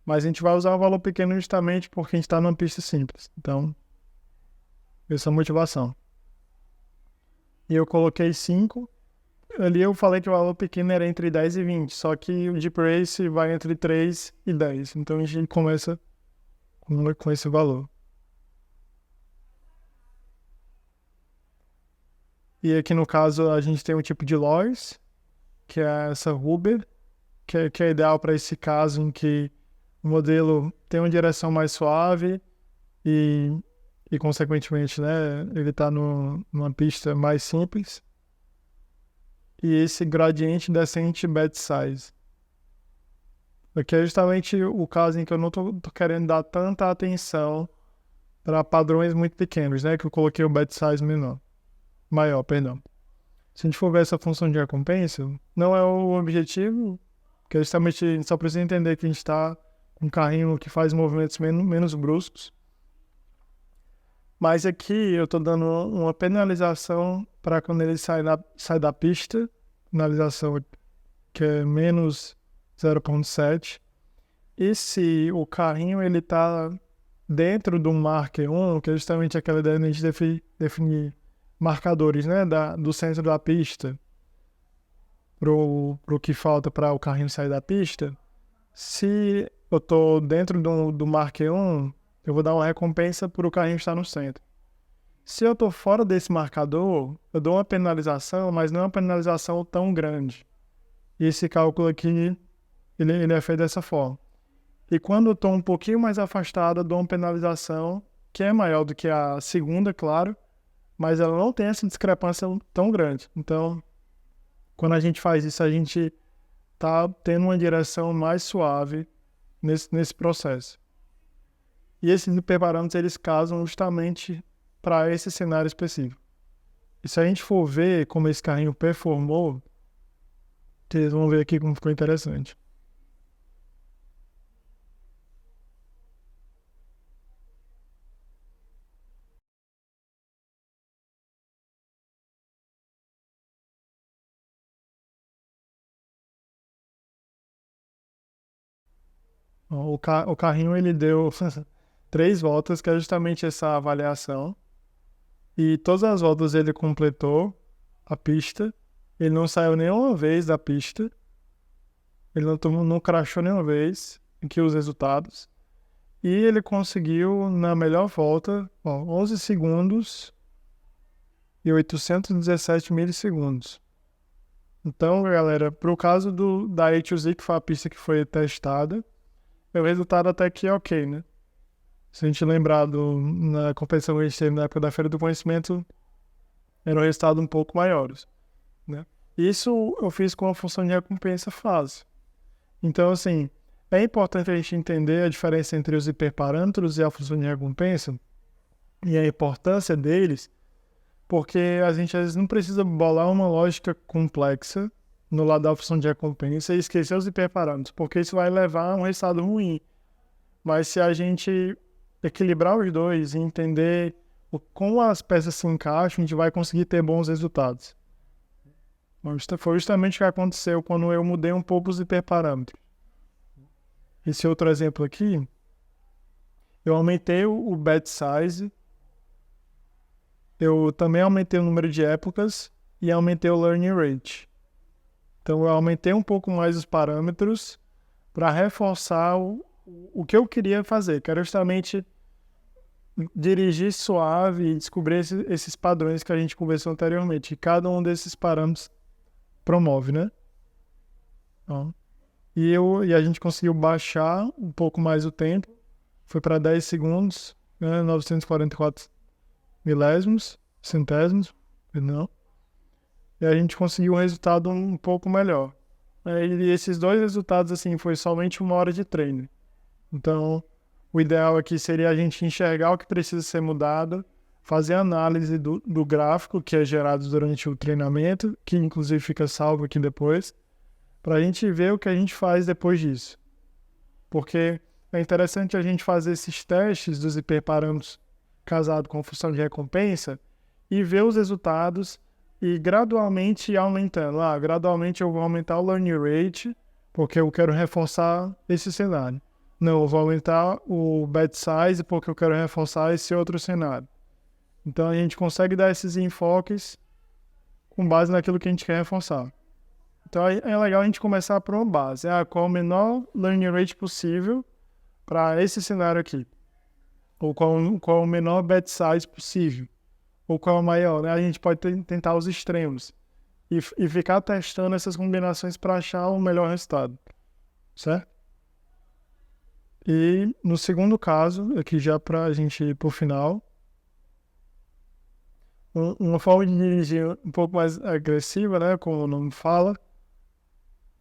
Mas a gente vai usar um valor pequeno justamente porque a gente está numa pista simples. Então, essa é a motivação. E eu coloquei 5. Ali eu falei que o valor pequeno era entre 10 e 20. Só que o Deep Race vai entre 3 e 10. Então, a gente começa com esse valor. E aqui no caso a gente tem um tipo de loss, que é essa Huber, que é ideal para esse caso em que o modelo tem uma direção mais suave e consequentemente, né, ele está numa pista mais simples. E esse gradiente descente bed size. Aqui é justamente o caso em que eu não estou querendo dar tanta atenção para padrões muito pequenos, né, que eu coloquei o bed size maior, perdão. Se a gente for ver essa função de recompensa, não é o objetivo, porque justamente a gente só precisa entender que a gente está com um carrinho que faz movimentos menos bruscos. Mas aqui eu estou dando uma penalização para quando ele sai da pista, penalização que é menos 0,7. E se o carrinho ele está dentro do marker 1, que é justamente aquela ideia de a gente definir marcadores, né, do centro da pista pro que falta para o carrinho sair da pista. Se eu estou dentro do marker 1, eu vou dar uma recompensa por o carrinho estar no centro. Se eu estou fora desse marcador, eu dou uma penalização, mas não é uma penalização tão grande. E esse cálculo aqui, ele é feito dessa forma. E quando eu estou um pouquinho mais afastado, eu dou uma penalização que é maior do que a segunda, claro, mas ela não tem essa discrepância tão grande. Então, quando a gente faz isso, a gente está tendo uma direção mais suave nesse processo. E esses hiperparâmetros, eles casam justamente para esse cenário específico. E se a gente for ver como esse carrinho performou, vocês vão ver aqui como ficou interessante. O carrinho ele deu 3 voltas, que é justamente essa avaliação. E todas as voltas ele completou a pista. Ele não saiu nenhuma vez da pista. Ele não crashou nenhuma vez. Aqui os resultados. E ele conseguiu, na melhor volta, 11 segundos e 817 milissegundos. Então, galera, para o caso da A2Z, que foi a pista que foi testada, o resultado até que é ok, né? Se a gente lembrar na competição que a gente teve na época da Feira do Conhecimento, era um resultado um pouco maiores, né? Isso eu fiz com a função de recompensa fácil. Então, assim, é importante a gente entender a diferença entre os hiperparâmetros e a função de recompensa e a importância deles, porque a gente às vezes não precisa bolar uma lógica complexa no lado da função de recompensa e esquecer os hiperparâmetros, porque isso vai levar a um resultado ruim. Mas se a gente equilibrar os dois e entender como as peças se encaixam, a gente vai conseguir ter bons resultados. Foi justamente o que aconteceu quando eu mudei um pouco os hiperparâmetros. Esse outro exemplo aqui, eu aumentei o bed size, eu também aumentei o número de épocas e aumentei o learning rate. Então eu aumentei um pouco mais os parâmetros para reforçar o que eu queria fazer, que era justamente dirigir suave e descobrir esses padrões que a gente conversou anteriormente. E cada um desses parâmetros promove, né? Ó. E a gente conseguiu baixar um pouco mais o tempo, foi para 10 segundos, né, 944 milésimos, centésimos, não. E a gente conseguiu um resultado um pouco melhor. E esses dois resultados, assim, foi somente 1 hora de treino. Então, o ideal aqui seria a gente enxergar o que precisa ser mudado, fazer análise do gráfico que é gerado durante o treinamento, que inclusive fica salvo aqui depois, para a gente ver o que a gente faz depois disso. Porque é interessante a gente fazer esses testes dos hiperparâmetros casado com função de recompensa e ver os resultados e gradualmente ir aumentando. Gradualmente eu vou aumentar o learning rate, porque eu quero reforçar esse cenário. Não, eu vou aumentar o bet size, porque eu quero reforçar esse outro cenário. Então a gente consegue dar esses enfoques com base naquilo que a gente quer reforçar. Então é legal a gente começar por uma base. Qual o menor learning rate possível para esse cenário aqui? Ou qual o menor bet size possível? Ou qual é o maior, né? A gente pode tentar os extremos e ficar testando essas combinações para achar o melhor resultado, certo? E no segundo caso, aqui já para a gente ir para o final, uma forma de dirigir um pouco mais agressiva, né? Como o nome fala,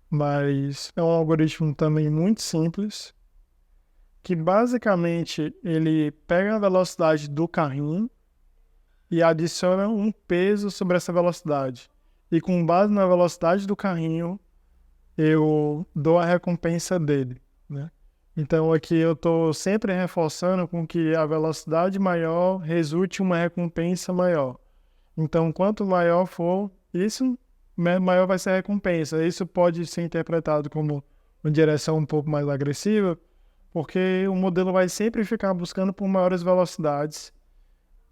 mas é um algoritmo também muito simples, que basicamente ele pega a velocidade do carrinho e adiciona um peso sobre essa velocidade. E com base na velocidade do carrinho, eu dou a recompensa dele, né? Então aqui eu estou sempre reforçando com que a velocidade maior resulte em uma recompensa maior. Então quanto maior for isso, maior vai ser a recompensa. Isso pode ser interpretado como uma direção um pouco mais agressiva, porque o modelo vai sempre ficar buscando por maiores velocidades.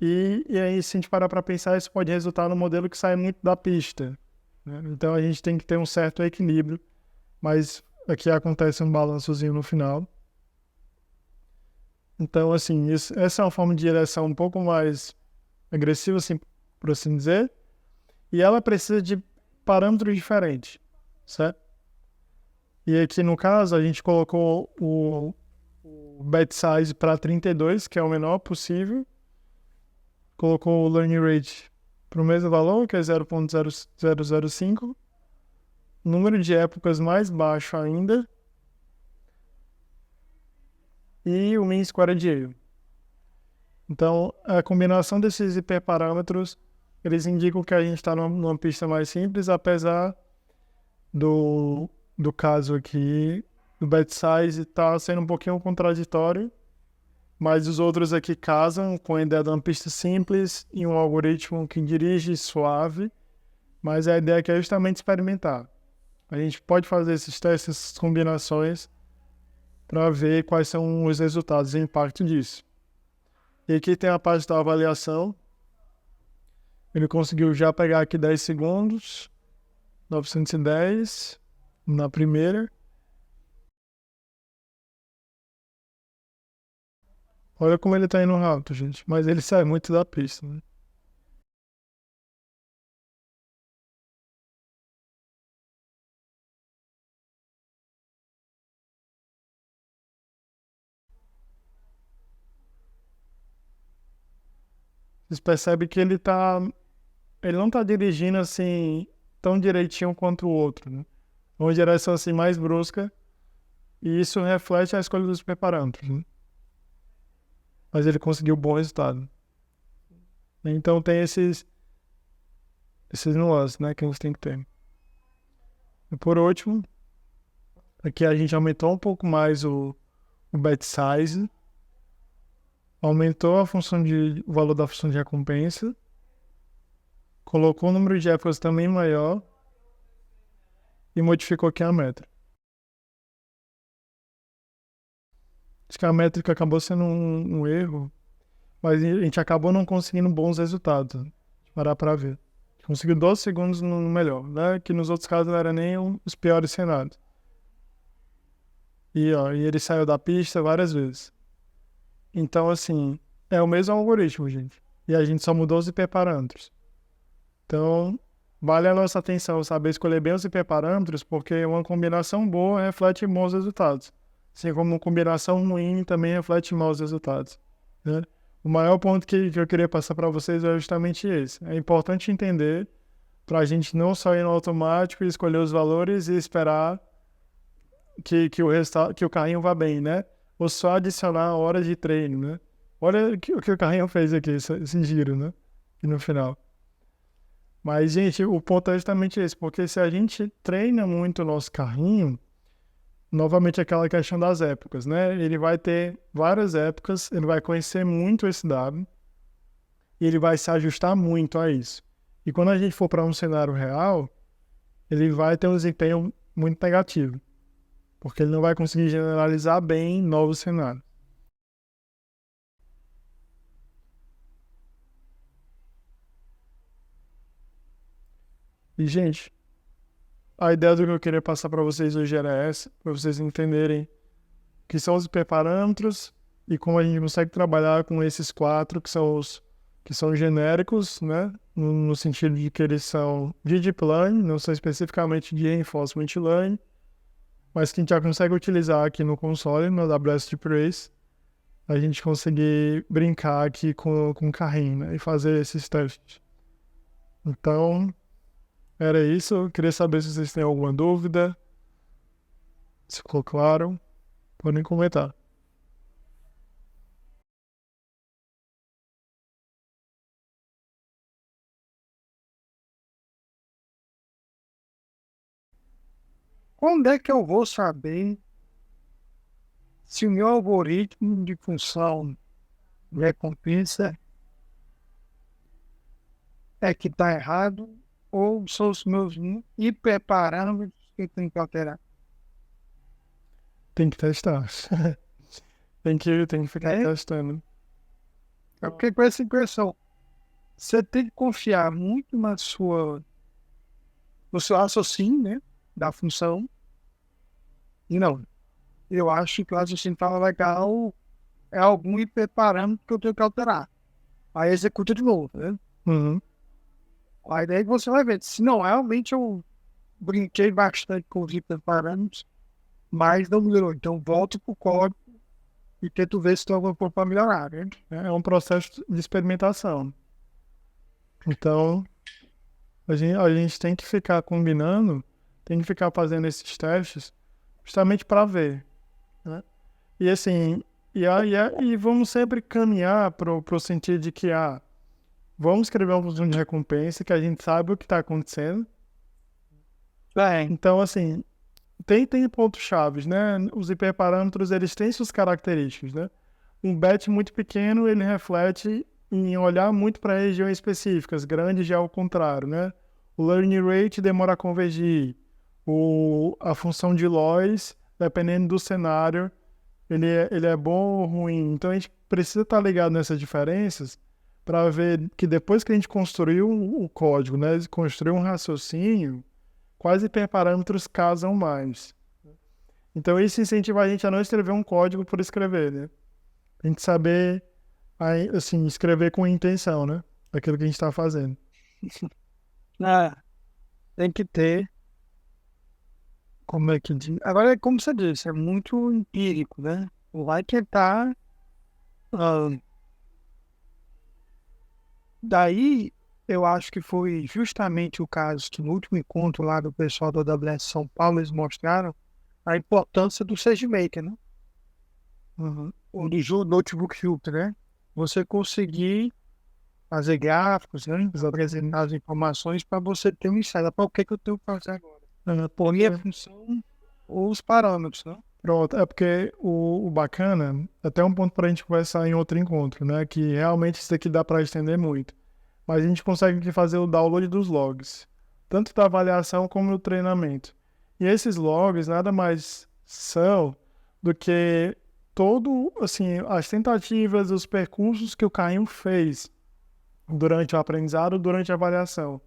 E aí, se a gente parar para pensar, isso pode resultar num modelo que sai muito da pista, né? Então a gente tem que ter um certo equilíbrio, mas aqui acontece um balançozinho no final. Então, assim, essa é uma forma de direção um pouco mais agressiva, assim, por assim dizer, e ela precisa de parâmetros diferentes, certo? E aqui no caso, a gente colocou o bet size para 32, que é o menor possível, colocou o learning rate para o mesmo valor, que é 0.0005, número de épocas mais baixo ainda, e o mean square de erro. Então, a combinação desses hiperparâmetros, eles indicam que a gente está numa pista mais simples, apesar do caso aqui, do bet size está sendo um pouquinho contraditório, mas os outros aqui casam com a ideia de uma pista simples e um algoritmo que dirige suave, mas a ideia aqui é justamente experimentar. A gente pode fazer esses testes, essas combinações, para ver quais são os resultados e o impacto disso. E aqui tem a parte da avaliação. Ele conseguiu já pegar aqui 10 segundos, 910 na primeira. Olha como ele tá indo rápido, gente. Mas ele sai muito da pista, né? Vocês percebem que ele não tá dirigindo assim tão direitinho quanto o outro, né? Uma direção assim mais brusca, e isso reflete a escolha dos parâmetros, né? Mas ele conseguiu bom resultado. Então tem esses nuances, né, que a gente tem que ter. E por último, aqui a gente aumentou um pouco mais o bet size, aumentou o valor da função de recompensa, colocou o número de épocas também maior e modificou aqui a métrica. Acho que a métrica acabou sendo um erro, mas a gente acabou não conseguindo bons resultados, né? Parar para ver. Conseguiu 12 segundos no melhor, né? Que nos outros casos não era nem os piores cenários. E ele saiu da pista várias vezes. Então, assim, é o mesmo algoritmo, gente. E a gente só mudou os hiperparâmetros. Então, vale a nossa atenção saber escolher bem os hiperparâmetros, porque uma combinação boa reflete bons resultados. Assim como uma combinação ruim também reflete maus resultados, né? O maior ponto que eu queria passar para vocês é justamente esse. É importante entender para a gente não só ir no automático e escolher os valores e esperar que o carrinho vá bem, né? Ou só adicionar horas de treino, né? Olha o que o carrinho fez aqui, esse giro, né? E no final. Mas, gente, o ponto é justamente esse, porque se a gente treina muito o nosso carrinho, novamente aquela questão das épocas, né? Ele vai ter várias épocas, ele vai conhecer muito esse dado e ele vai se ajustar muito a isso. E quando a gente for para um cenário real, ele vai ter um desempenho muito negativo, porque ele não vai conseguir generalizar bem novos cenários. E, gente, a ideia do que eu queria passar para vocês hoje era essa, para vocês entenderem o que são os hiperparâmetros e como a gente consegue trabalhar com esses quatro que são genéricos, né? No sentido de que eles são de deep learning, não são especificamente de reinforcement learning, mas que a gente já consegue utilizar aqui no console, no AWS Deep Race, a gente conseguir brincar aqui com o carrinho, né? E fazer esses testes. Então, era isso. Eu queria saber se vocês têm alguma dúvida. Se ficou claro, podem comentar. Quando é que eu vou saber se o meu algoritmo de função de recompensa é que está errado ou são os meus hiperparâmetros que eu tenho que alterar? Tem que testar. tem que ficar É, testando. eu fiquei com essa impressão. Você tem que confiar muito no seu raciocínio, né, da função. E não, eu acho que o raciocínio estava legal, é algum hiperparâmetro que eu tenho que alterar. Aí executa de novo, né? Uhum. Aí daí você vai ver, se não, realmente eu brinquei bastante com os hiperparâmetros, mas não melhorou. Então volto pro código e tento ver se tem alguma coisa para melhorar, né? É um processo de experimentação. Então, a gente tem que ficar combinando, tem que ficar fazendo esses testes justamente para ver, né? E assim, e vamos sempre caminhar pro sentido de que, vamos escrever um função de recompensa que a gente sabe o que está acontecendo. Bem, Então, assim, tem pontos chaves, né? Os hiperparâmetros, eles têm suas características, né? Um batch muito pequeno, ele reflete em olhar muito para regiões específicas, grande já é o contrário, né? O learning rate demora a convergir, a função de loss, dependendo do cenário, ele é bom ou ruim. Então a gente precisa estar ligado nessas diferenças para ver que depois que a gente construiu o código, né? Construiu um raciocínio, quais hiperparâmetros casam mais. Então isso incentiva a gente a não escrever um código por escrever, né? A gente saber, assim, escrever com intenção, né? Aquilo que a gente está fazendo. tem que ter, como é que diz? Agora, como você disse, é muito empírico, né? Vai tentar. ah, Daí, eu acho que foi justamente o caso que no último encontro lá do pessoal da AWS São Paulo, eles mostraram a importância do SageMaker, né? Uhum. O do Notebook Filter, né? Você conseguir fazer gráficos, né? Apresentar as informações para você ter um insight. Para o que eu tenho que fazer agora? Por minha função ou os parâmetros, né? Pronto, é porque o bacana, até um ponto para a gente conversar em outro encontro, né? Que realmente isso daqui dá para estender muito. Mas a gente consegue aqui fazer o download dos logs, tanto da avaliação como do treinamento. E esses logs nada mais são do que todo, assim, as tentativas, os percursos que o Caio fez durante o aprendizado, durante a avaliação.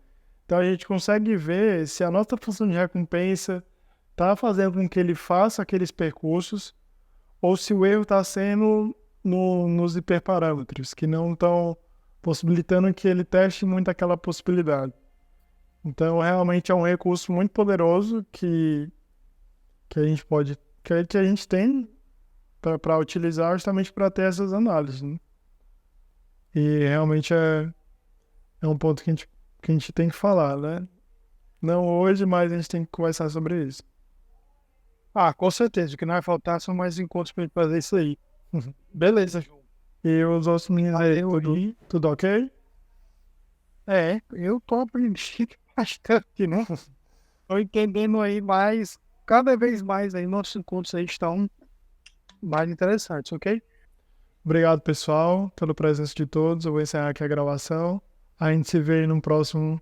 Então a gente consegue ver se a nossa função de recompensa está fazendo com que ele faça aqueles percursos ou se o erro está sendo nos hiperparâmetros, que não estão possibilitando que ele teste muito aquela possibilidade. Então, realmente é um recurso muito poderoso que a gente pode, que a gente tem para utilizar justamente para ter essas análises, né? E realmente é um ponto que a gente tem que falar, né? Não hoje, mas a gente tem que conversar sobre isso. Com certeza. O que não vai faltar são mais encontros para gente fazer isso aí. Beleza, João. E os outros meninos aí, tudo ok? Eu tô aprendendo bastante, né? Tô entendendo aí mais, cada vez mais aí, nossos encontros aí estão mais interessantes, ok? Obrigado, pessoal, pela presença de todos. Eu vou encerrar aqui a gravação. A gente se vê aí no próximo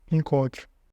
encontro.